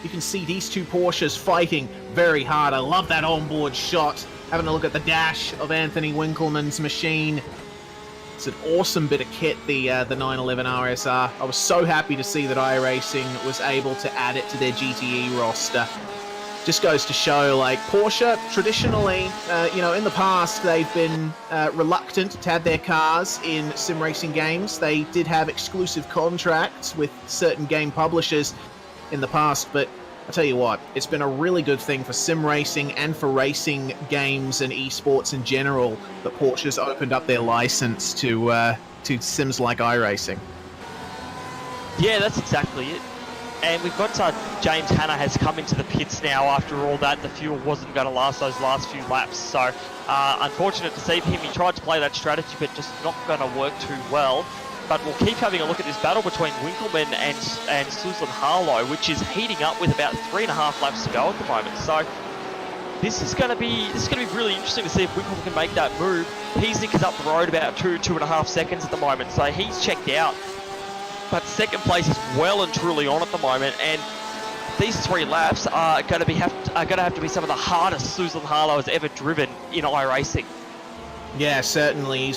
Speaker 1: you can see these two Porsches fighting very hard. I love that onboard shot. Having a look at the dash of Anthony Winkelmann's machine. It's an awesome bit of kit, the 911 RSR. I was so happy to see that iRacing was able to add it to their GTE roster. Just goes to show, like, Porsche, traditionally, in the past, they've been reluctant to have their cars in sim racing games. They did have exclusive contracts with certain game publishers in the past, but I'll tell you what, it's been a really good thing for sim racing and for racing games and esports in general that Porsche's opened up their license to sims like iRacing.
Speaker 2: Yeah, that's exactly it. And we've got James Hanna has come into the pits now. After all that, the fuel wasn't going to last those last few laps. So unfortunate to see him. He tried to play that strategy, but just not going to work too well. But we'll keep having a look at this battle between Winkelmann and Susan Harlow, which is heating up with about 3.5 laps to go at the moment. So this is going to be really interesting to see if Winkelmann can make that move. Piesnik is up the road about 2.5 seconds at the moment, so he's checked out. But second place is well and truly on at the moment, and these 3 laps are going to have to be some of the hardest Susan Harlow has ever driven in iRacing.
Speaker 1: Yeah, certainly.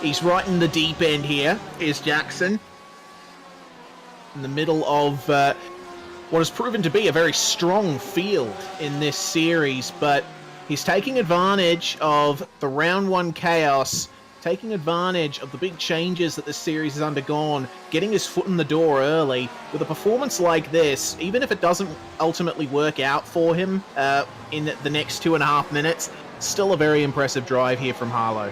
Speaker 1: He's right in the deep end here. Here's Jackson in the middle of what has proven to be a very strong field in this series, but he's taking advantage of the round 1 chaos, taking advantage of the big changes that this series has undergone, getting his foot in the door early. With a performance like this, even if it doesn't ultimately work out for him in the next 2.5 minutes, still a very impressive drive here from Harlow.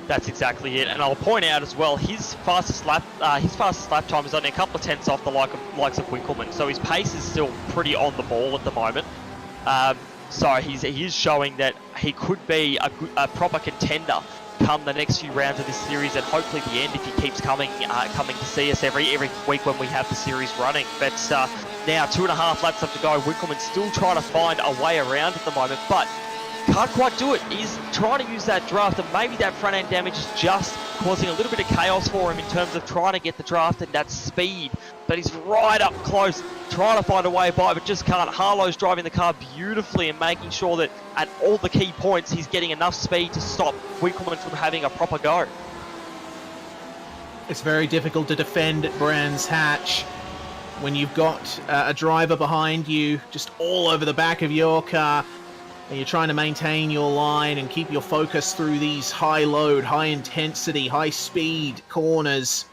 Speaker 2: That's exactly it, and I'll point out as well, his fastest lap time is only a couple of tenths off the likes of Winkelmann, so his pace is still pretty on the ball at the moment. So he is showing that he could be a proper contender come the next few rounds of this series, and hopefully the end if he keeps coming to see us every week when we have the series running. But now 2.5 laps left to go. Winkelmann still trying to find a way around at the moment, but can't quite do it. He's trying to use that draft, and maybe that front end damage is just causing a little bit of chaos for him in terms of trying to get the draft and that speed. But he's right up close, trying to find a way by, but just can't. Harlow's driving the car beautifully and making sure that at all the key points he's getting enough speed to stop Winkelmann from having a proper go.
Speaker 1: It's very difficult to defend at Brands Hatch when you've got a driver behind you just all over the back of your car, and you're trying to maintain your line and keep your focus through these high load, high intensity, high speed corners.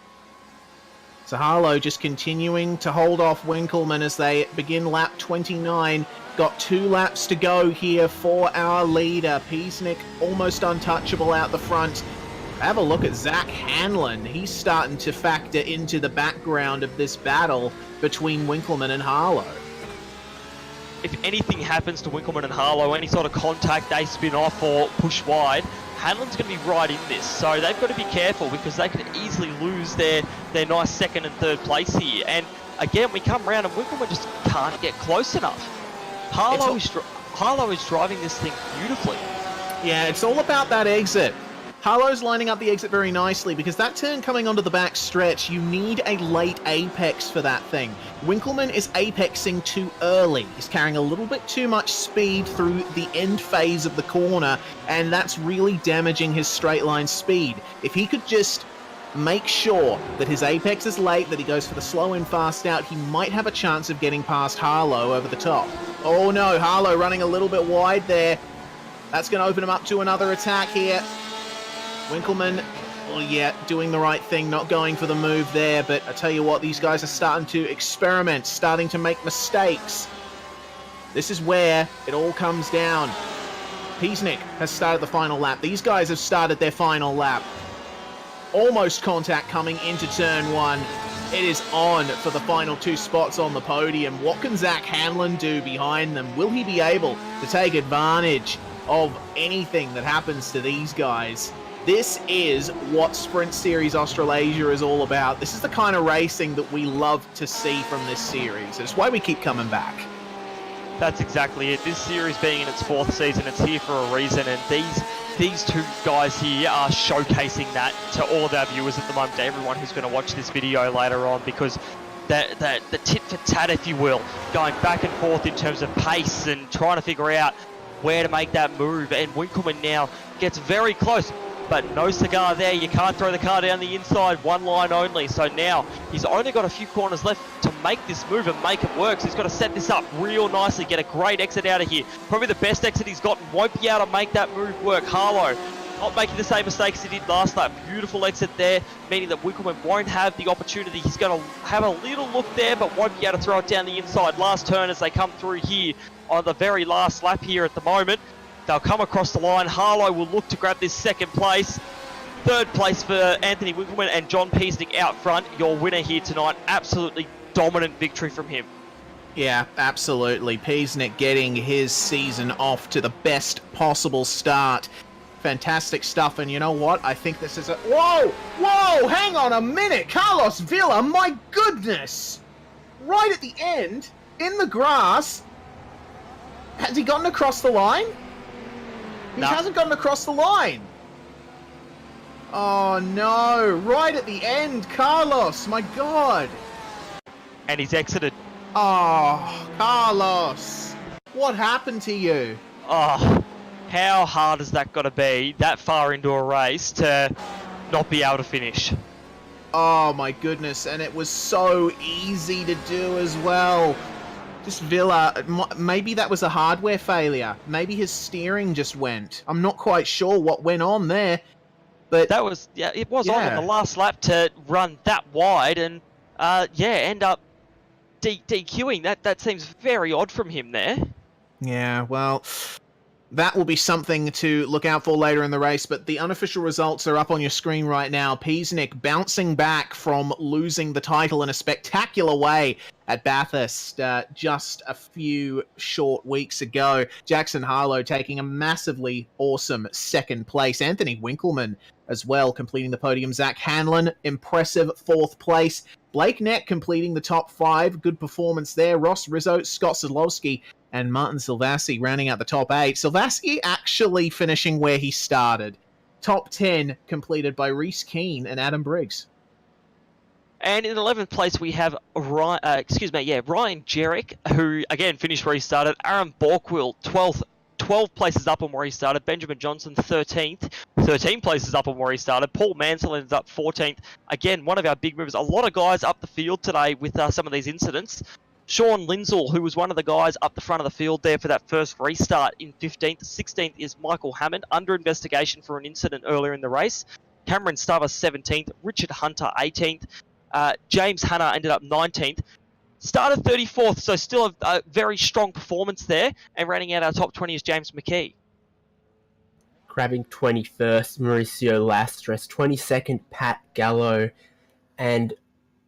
Speaker 1: So Harlow just continuing to hold off Winkelmann as they begin lap 29. Got 2 laps to go here for our leader. Piesnik almost untouchable out the front. Have a look at Zach Hanlon. He's starting to factor into the background of this battle between Winkleman and Harlow.
Speaker 2: If anything happens to Winkleman and Harlow, any sort of contact, they spin off or push wide, Hanlon's going to be right in this. So they've got to be careful because they could easily lose their nice second and third place here. And again, we come around and Winkleman just can't get close enough. Harlow is driving this thing beautifully.
Speaker 1: Yeah, it's all about that exit. Harlow's lining up the exit very nicely because that turn coming onto the back stretch, you need a late apex for that thing. Winkleman is apexing too early. He's carrying a little bit too much speed through the end phase of the corner, and that's really damaging his straight line speed. If he could just make sure that his apex is late, that he goes for the slow in, fast out, he might have a chance of getting past Harlow over the top. Oh no, Harlow running a little bit wide there. That's going to open him up to another attack here. Winkleman, well, yeah, doing the right thing, not going for the move there, but I tell you what, these guys are starting to experiment, starting to make mistakes. This is where it all comes down. Piesnik has started the final lap. These guys have started their final lap. Almost contact coming into turn 1. It is on for the final 2 spots on the podium. What can Zach Hanlon do behind them? Will he be able to take advantage of anything that happens to these guys? This is what Sprint Series Australasia is all about. This is the kind of racing that we love to see from this series. It's why we keep coming back.
Speaker 2: That's exactly it. This series being in its 4th season, it's here for a reason, and these 2 guys here are showcasing that to all of our viewers at the moment, to everyone who's going to watch this video later on, because the tit for tat, if you will, going back and forth in terms of pace and trying to figure out where to make that move, and Winkleman now gets very close. But no cigar there. You can't throw the car down the inside, 1 line only. So now he's only got a few corners left to make this move and make it work. So he's got to set this up real nicely, get a great exit out of here. Probably the best exit he's gotten. Won't be able to make that move work. Harlow not making the same mistakes he did last lap. Beautiful exit there, meaning that Winkleman won't have the opportunity. He's going to have a little look there, but won't be able to throw it down the inside. Last turn as they come through here on the very last lap here at the moment. They'll come across the line. Harlow will look to grab this 2nd place. 3rd place for Anthony Winkleman and John Piesnik out front. Your winner here tonight. Absolutely dominant victory from him.
Speaker 1: Yeah, absolutely. Piesnik getting his season off to the best possible start. Fantastic stuff. And you know what? I think this is a... Whoa! Whoa! Hang on a minute! Carlos Villa, my goodness! Right at the end, in the grass. Has he gotten across the line? He hasn't gotten across the line. Oh no, right at the end, Carlos, my God.
Speaker 2: And he's exited.
Speaker 1: Oh, Carlos, what happened to you?
Speaker 2: Oh, how hard has that got to be that far into a race to not be able to finish?
Speaker 1: Oh my goodness, and it was so easy to do as well. Just Villa, maybe that was a hardware failure. Maybe his steering just went. I'm not quite sure what went on there. But
Speaker 2: that was, yeah, it was on the last lap to run that wide and, end up DQing. That seems very odd from him there.
Speaker 1: Yeah, well, that will be something to look out for later in the race, but the unofficial results are up on your screen right now. Piesnik bouncing back from losing the title in a spectacular way at Bathurst just a few short weeks ago. Jackson Harlow taking a massively awesome 2nd place. Anthony Winkleman as well completing the podium. Zach Hanlon, impressive 4th place. Blake Neck completing the top 5. Good performance there. Ross Rizzo, Scott Sadlowski, and Martin Silvassi rounding out the top 8. Silvassi actually finishing where he started. Top 10 completed by Reese Keane and Adam Briggs.
Speaker 2: And in 11th place, we have Ryan Jerrick, who, again, finished where he started. Aaron Borkwill, 12th. 12 places up on where he started. Benjamin Johnson, 13th. 13 places up on where he started. Paul Mansell ends up 14th. Again, one of our big movers. A lot of guys up the field today with some of these incidents. Sean Lindsell, who was one of the guys up the front of the field there for that first restart in 15th. 16th is Michael Hammond, under investigation for an incident earlier in the race. Cameron Stava, 17th. Richard Hunter, 18th. James Hanna ended up 19th. Started 34th, so still a very strong performance there. And rounding out our top 20 is James McKee.
Speaker 3: Grabbing 21st, Mauricio Lastres. 22nd, Pat Gallo. And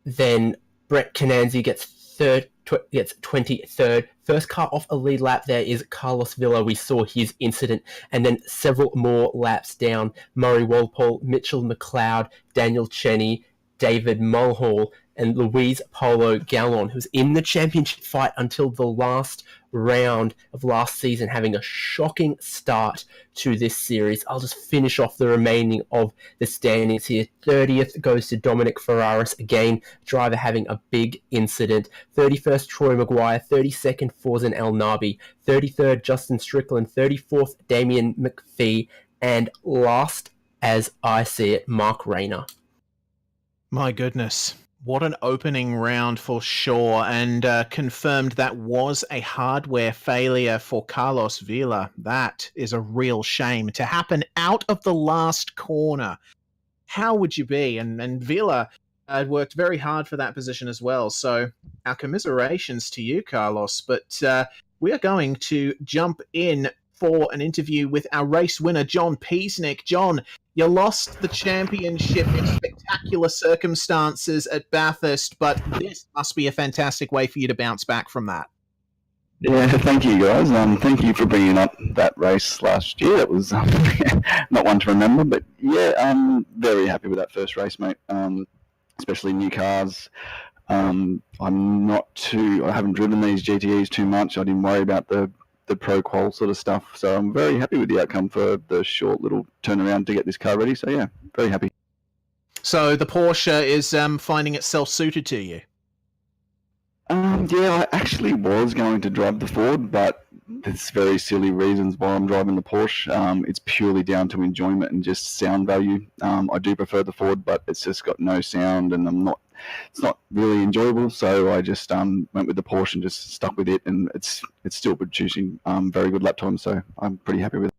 Speaker 3: then Brett Cananzi gets 23rd. First car off a lead lap there is Carlos Villa. We saw his incident. And then several more laps down, Murray Walpole, Mitchell McLeod, Daniel Cheney, David Mulhall, and Luis Polo Gallon, who's in the championship fight until the last round of last season, having a shocking start to this series. I'll just finish off the remaining of the standings here. 30th goes to Dominic Ferraris, again, driver having a big incident. 31st, Troy Maguire. 32nd, Forzan El Nabi. 33rd, Justin Strickland. 34th, Damien McPhee. And last, as I see it, Mark Rayner.
Speaker 1: My goodness. What an opening round for sure, and confirmed that was a hardware failure for Carlos Villa. That is a real shame to happen out of the last corner. How would you be? And Villa had worked very hard for that position as well, so our commiserations to you, Carlos. But we are going to jump in for an interview with our race winner, John Peasnick. John, you lost the championship in spectacular circumstances at Bathurst, but this must be a fantastic way for you to bounce back from that.
Speaker 4: Yeah, thank you guys. Thank you for bringing up that race last year. It was not one to remember, but yeah, I'm very happy with that first race, mate. Especially new cars. I haven't driven these GTEs too much. I didn't worry about the pro qual sort of stuff. So I'm very happy with the outcome for the short little turnaround to get this car ready. So yeah, very happy.
Speaker 1: So the Porsche is finding itself suited to you?
Speaker 4: Yeah, I actually was going to drive the Ford, but there's very silly reasons why I'm driving the Porsche. It's purely down to enjoyment and just sound value. I do prefer the Ford, but it's just got no sound and it's not really enjoyable. So I just went with the Porsche and just stuck with it, and it's still producing very good lap times. So I'm pretty happy with it.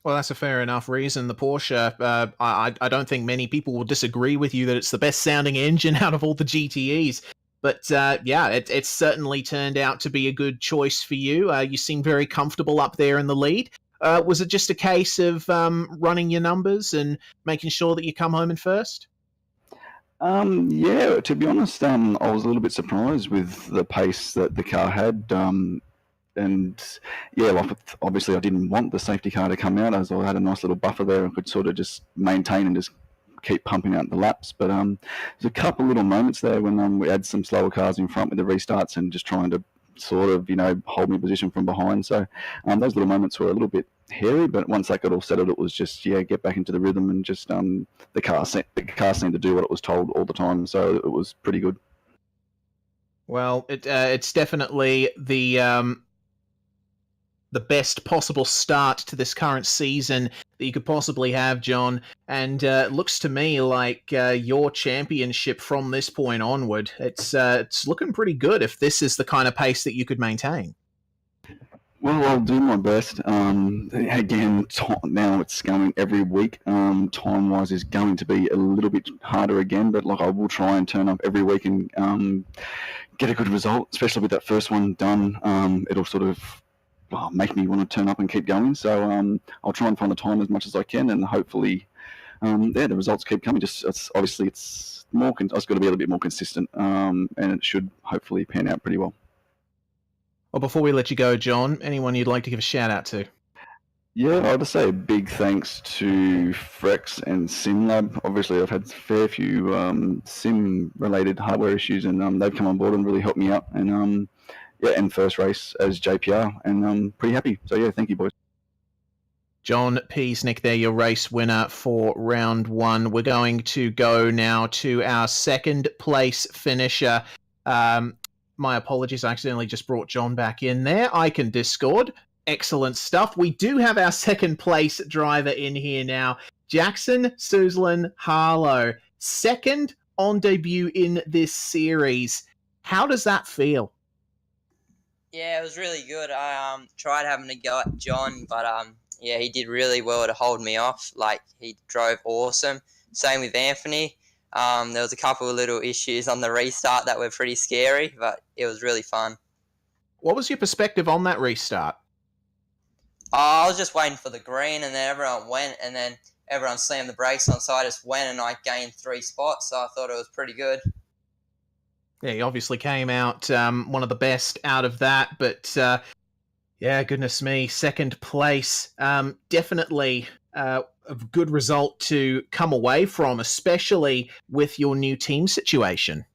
Speaker 1: Well, that's a fair enough reason. The Porsche, I don't think many people will disagree with you that it's the best sounding engine out of all the GTEs. But yeah, it's certainly turned out to be a good choice for you. You seem very comfortable up there in the lead. Was it just a case of running your numbers and making sure that you come home in first?
Speaker 4: Yeah, to be honest, I was a little bit surprised with the pace that the car had. And yeah, like obviously I didn't want the safety car to come out, as I had a nice little buffer there and could sort of just maintain and just keep pumping out the laps. But there's a couple little moments there when we had some slower cars in front with the restarts and just trying to sort of, hold my position from behind. So those little moments were a little bit hairy, but once that got all settled, it was just, get back into the rhythm and just the car seemed to do what it was told all the time. So it was pretty good.
Speaker 1: Well, it's definitely the best possible start to this current season that you could possibly have, John. And it looks to me like your championship from this point onward, it's looking pretty good if this is the kind of pace that you could maintain.
Speaker 4: Well, I'll do my best. Again, now it's going every week. Time-wise is going to be a little bit harder again, but I will try and turn up every week and get a good result, especially with that first one done. It'll sort of make me want to turn up and keep going. So I'll try and find the time as much as I can, and hopefully, the results keep coming. It's got to be a little bit more consistent, and it should hopefully pan out pretty well.
Speaker 1: Well, before we let you go, John, anyone you'd like to give a shout out to?
Speaker 4: Yeah, I'd just say a big thanks to Frex and SimLab. Obviously, I've had a fair few sim-related hardware issues, and they've come on board and really helped me out. And and first race as JPR, and I'm pretty happy. So yeah, thank you, boys.
Speaker 1: John Peasnick there, your race winner for round one. We're going to go now to our second place finisher. My apologies, I accidentally just brought John back in there. I can Discord. Excellent stuff. We do have our second place driver in here now. Jackson Suzlin Harlow, second on debut in this series. How does that feel?
Speaker 5: Yeah, it was really good. I tried having a go at John, but he did really well to hold me off. He drove awesome. Same with Anthony. There was a couple of little issues on the restart that were pretty scary, but it was really fun.
Speaker 1: What was your perspective on that restart?
Speaker 5: I was just waiting for the green, and then everyone went, and then everyone slammed the brakes on, so I just went and I gained 3 spots, so I thought it was pretty good.
Speaker 1: Yeah, he obviously came out one of the best out of that, but yeah, goodness me, second place. Definitely a good result to come away from, especially with your new team situation.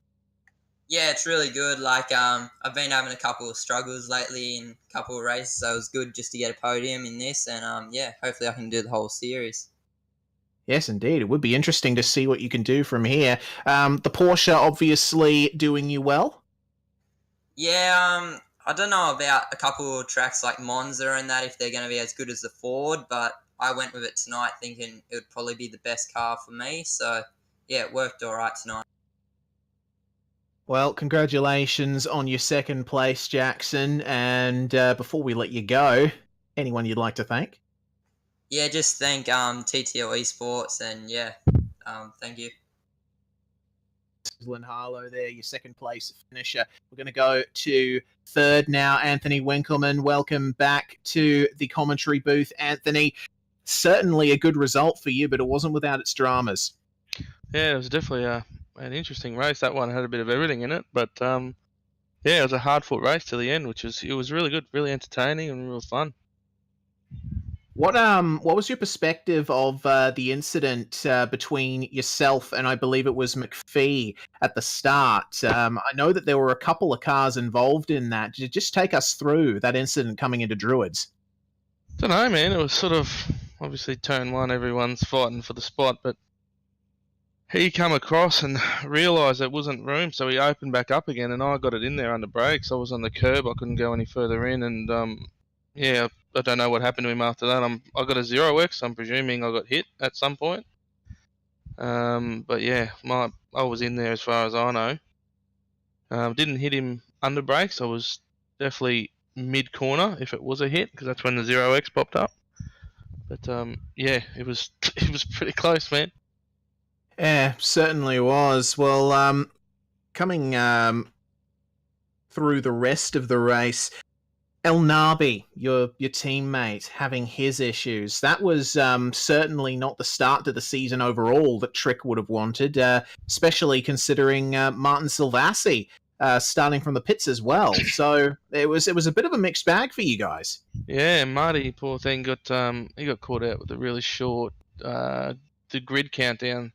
Speaker 5: Yeah, it's really good. Like, I've been having a couple of struggles lately in a couple of races, so it was good just to get a podium in this, and yeah, hopefully I can do the whole series.
Speaker 1: Yes, indeed. It would be interesting to see what you can do from here. The Porsche obviously doing you well.
Speaker 5: Yeah, I don't know about a couple of tracks like Monza and that, if they're going to be as good as the Ford, but I went with it tonight thinking it would probably be the best car for me, so yeah, it worked all right tonight.
Speaker 1: Well, congratulations on your second place, Jackson. And before we let you go, anyone you'd like to thank?
Speaker 5: Yeah, just thank TTL Esports, and yeah, thank you.
Speaker 1: Lynn Harlow there, your second place finisher. We're going to go to third now. Anthony Winkleman, welcome back to the commentary booth. Anthony, certainly a good result for you, but it wasn't without its dramas.
Speaker 6: Yeah, it was definitely an interesting race. That one had a bit of everything in it, but yeah, it was a hard-fought race to the end, it was really good, really entertaining, and real fun.
Speaker 1: What was your perspective of the incident between yourself and I believe it was McPhee at the start? I know that there were a couple of cars involved in that. Just take us through that incident coming into Druids.
Speaker 6: Don't know, man. It was sort of obviously turn one, everyone's fighting for the spot, but he come across and realised there wasn't room, so he opened back up again, and I got it in there under brakes. I was on the curb, I couldn't go any further in, and yeah, I don't know what happened to him after that. I got a 0x. I'm presuming I got hit at some point. But yeah, I was in there as far as I know. Didn't hit him under brakes. I was definitely mid corner if it was a hit, because that's when the 0x popped up. But yeah, it was pretty close, man.
Speaker 1: Yeah, certainly was. Well, coming through the rest of the race, El Nabi, your teammate, having his issues. That was certainly not the start to the season overall that Trick would have wanted, especially considering Martin Silvassi starting from the pits as well. So it was a bit of a mixed bag for you guys.
Speaker 6: Yeah, Marty, poor thing, got caught out with a really short the grid countdown.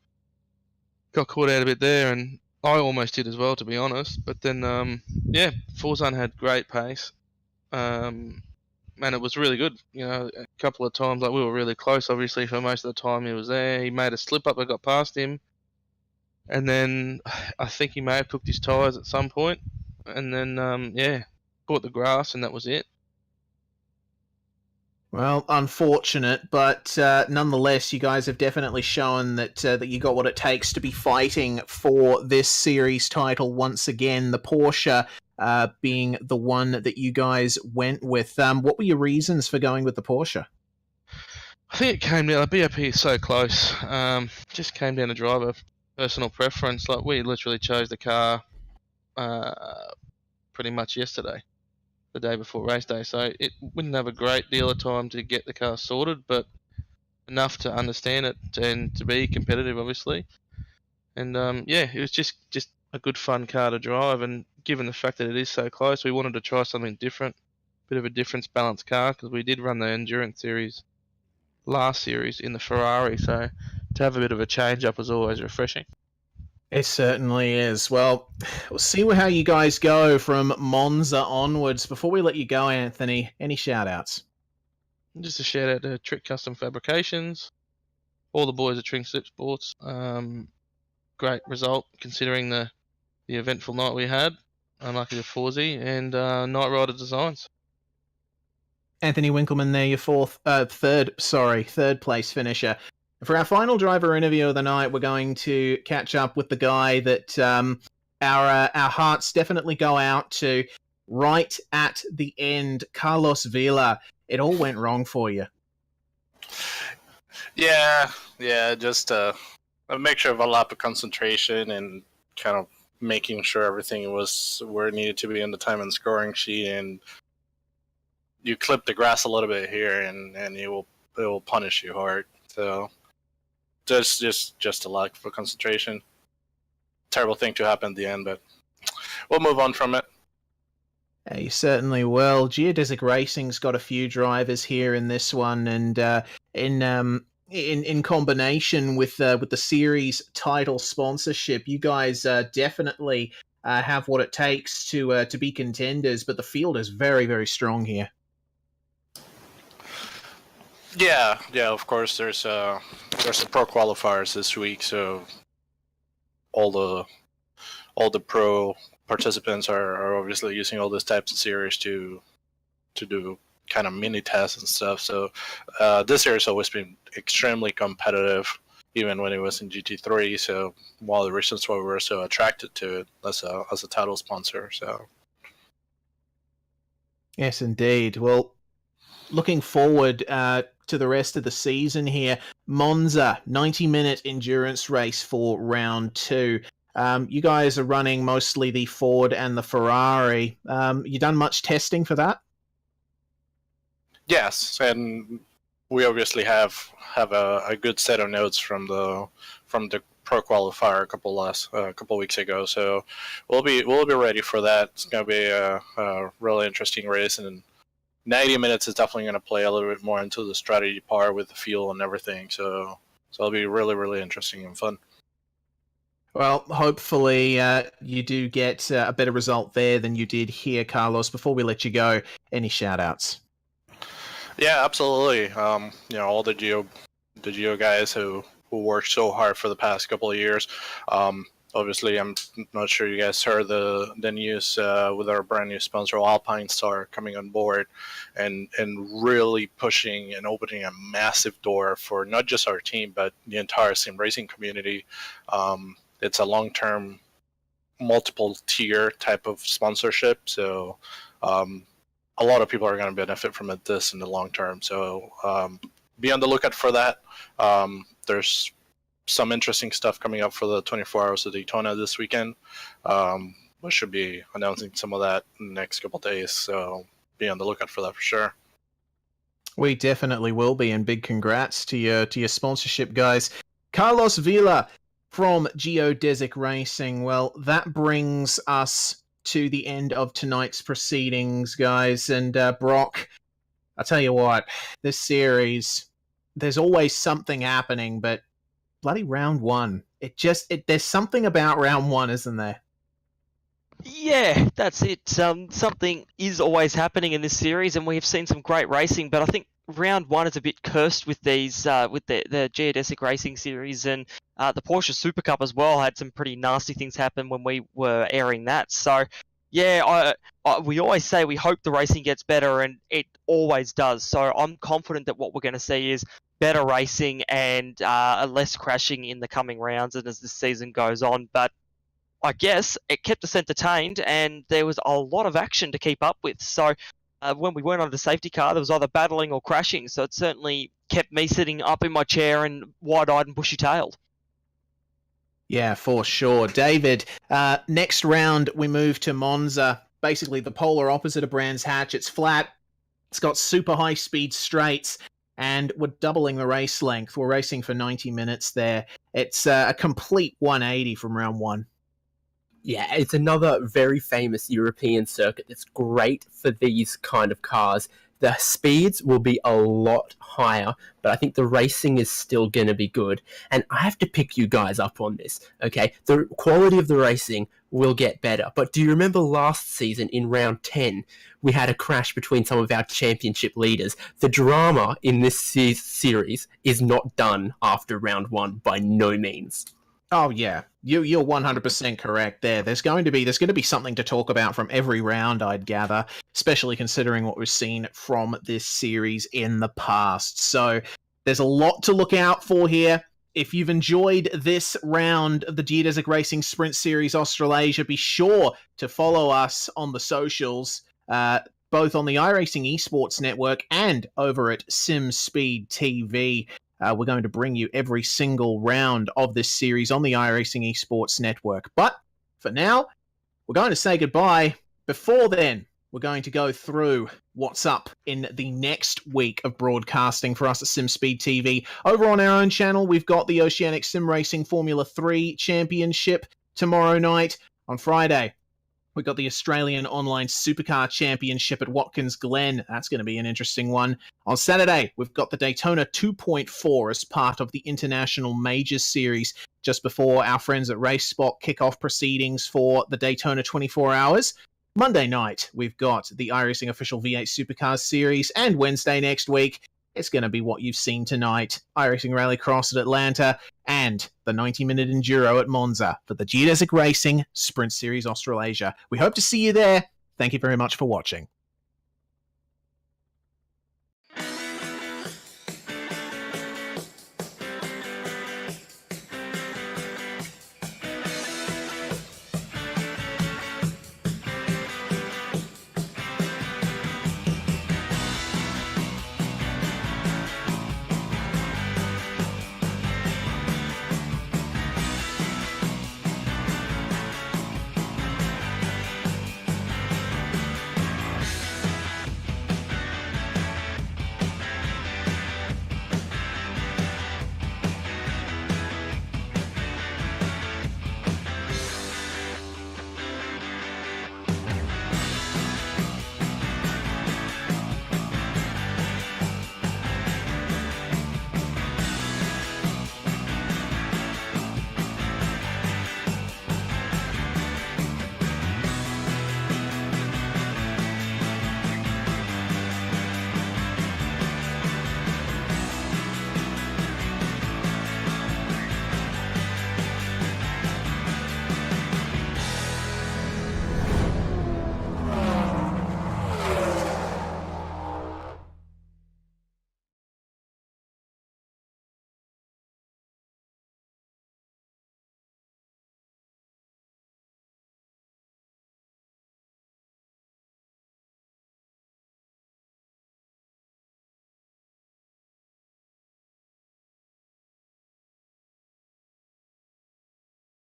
Speaker 6: Got caught out a bit there, and I almost did as well, to be honest. But then yeah, Forzan had great pace. And it was really good. You know, a couple of times, like, we were really close, obviously, for most of the time he was there. He made a slip up, I got past him, and then I think he may have cooked his tyres at some point, and then yeah, caught the grass, and that was it.
Speaker 1: Well, unfortunate, but nonetheless, you guys have definitely shown that that you got what it takes to be fighting for this series title once again. The Porsche being the one that you guys went with. What were your reasons for going with the Porsche?
Speaker 6: I think it came down. The BOP is so close. Just came down to driver personal preference. Like, we literally chose the car pretty much yesterday, the day before race day. So it wouldn't have a great deal of time to get the car sorted, but enough to understand it and to be competitive, obviously. And yeah, it was just a good fun car to drive, and given the fact that it is so close, we wanted to try something different, bit of a difference balanced car, because we did run the endurance series last series in the Ferrari, so to have a bit of a change up was always refreshing.
Speaker 1: It certainly is. Well, we'll see how you guys go from Monza onwards. Before we let you go, Anthony, any shout outs?
Speaker 6: Just a shout out to Trick Custom Fabrications, all the boys at Trink Slip Sports. Great result considering the eventful night we had. Unlucky to Forzy, and Night Rider Designs.
Speaker 1: Anthony Winkleman there, your third place finisher. For our final driver interview of the night, we're going to catch up with the guy that our hearts definitely go out to right at the end, Carlos Vila. It all went wrong for you.
Speaker 7: Yeah, just a mixture of a lot of concentration and kind of making sure everything was where it needed to be in the time and scoring sheet, and you clip the grass a little bit here, and it will punish you hard. So just a lack for concentration. Terrible thing to happen at the end, but we'll move on from it.
Speaker 1: Yeah, you certainly will. Geodesic Racing's got a few drivers here in this one, and in combination with the series title sponsorship, you guys definitely have what it takes to be contenders. But the field is very, very strong here.
Speaker 7: Yeah, of course. There's the pro qualifiers this week, so all the pro participants are obviously using all these types of series to do kind of mini tests and stuff. So this series has always been extremely competitive, even when it was in GT3. So one of the reasons why we were so attracted to it as a title sponsor. So
Speaker 1: yes, indeed. Well, looking forward to the rest of the season here. Monza, 90-minute endurance race for round 2. You guys are running mostly the Ford and the Ferrari. You done much testing for that?
Speaker 7: yes, and we obviously have a good set of notes from the pro qualifier a couple weeks ago. So we'll be ready for that. It's gonna be a really interesting race, and 90 minutes is definitely going to play a little bit more into the strategy part with the fuel and everything. So it'll be really, really interesting and fun.
Speaker 1: Well, hopefully you do get a better result there than you did here, Carlos. Before we let you go, any shout-outs?
Speaker 7: Yeah, absolutely. All the Geo guys who worked so hard for the past couple of years. Obviously, I'm not sure you guys heard the news with our brand new sponsor, Alpinestars, coming on board and really pushing and opening a massive door for not just our team, but the entire sim racing community. It's a long-term, multiple-tier type of sponsorship, so a lot of people are going to benefit from this in the long term. So be on the lookout for that. There's some interesting stuff coming up for the 24 Hours of Daytona this weekend. We should be announcing some of that in the next couple of days, so be on the lookout for that for sure.
Speaker 1: We definitely will be, and big congrats to your sponsorship, guys. Carlos Vila from Geodesic Racing. Well, that brings us to the end of tonight's proceedings, guys. And Brock, I'll tell you what, this series, there's always something happening, but bloody round 1. There's something about round 1, isn't there?
Speaker 2: Yeah, that's it. Something is always happening in this series, and we've seen some great racing. But I think round 1 is a bit cursed with these, with the Geodesic Racing series, and the Porsche Super Cup as well had some pretty nasty things happen when we were airing that. So, yeah, we always say we hope the racing gets better, and it always does. So I'm confident that what we're going to see is better racing and less crashing in the coming rounds and as the season goes on. But I guess it kept us entertained, and there was a lot of action to keep up with. So when we weren't on the safety car, there was either battling or crashing. So it certainly kept me sitting up in my chair and wide-eyed and bushy-tailed.
Speaker 1: Yeah, for sure. David, next round we move to Monza, basically the polar opposite of Brands Hatch. It's flat, it's got super high-speed straights, and we're doubling the race length. We're racing for 90 minutes there. It's a complete 180 from round 1.
Speaker 3: Yeah, it's another very famous European circuit that's great for these kind of cars. The speeds will be a lot higher, but I think the racing is still going to be good. And I have to pick you guys up on this, okay? The quality of the racing will get better. But do you remember last season in round 10, we had a crash between some of our championship leaders? The drama in this series is not done after round 1 by no means.
Speaker 1: Oh yeah, you're 100% correct there. There's going to be something to talk about from every round, I'd gather, especially considering what we've seen from this series in the past. So there's a lot to look out for here. If you've enjoyed this round of the Geodesic Racing Sprint Series Australasia, be sure to follow us on the socials, both on the iRacing Esports Network and over at SimSpeed TV. We're going to bring you every single round of this series on the iRacing Esports Network. But for now, we're going to say goodbye. Before then, we're going to go through what's up in the next week of broadcasting for us at SimSpeed TV. Over on our own channel, we've got the Oceanic Sim Racing Formula 3 Championship tomorrow night. On Friday, we've got the Australian Online Supercar Championship at Watkins Glen. That's going to be an interesting one. On Saturday, we've got the Daytona 2.4 as part of the International Majors Series, just before our friends at Race Spot kick off proceedings for the Daytona 24 Hours. Monday night, we've got the iRacing Official V8 Supercars Series, and Wednesday next week, it's going to be what you've seen tonight, iRacing Rallycross at Atlanta, and the 90-minute Enduro at Monza for the Geodesic Racing Sprint Series Australasia. We hope to see you there. Thank you very much for watching.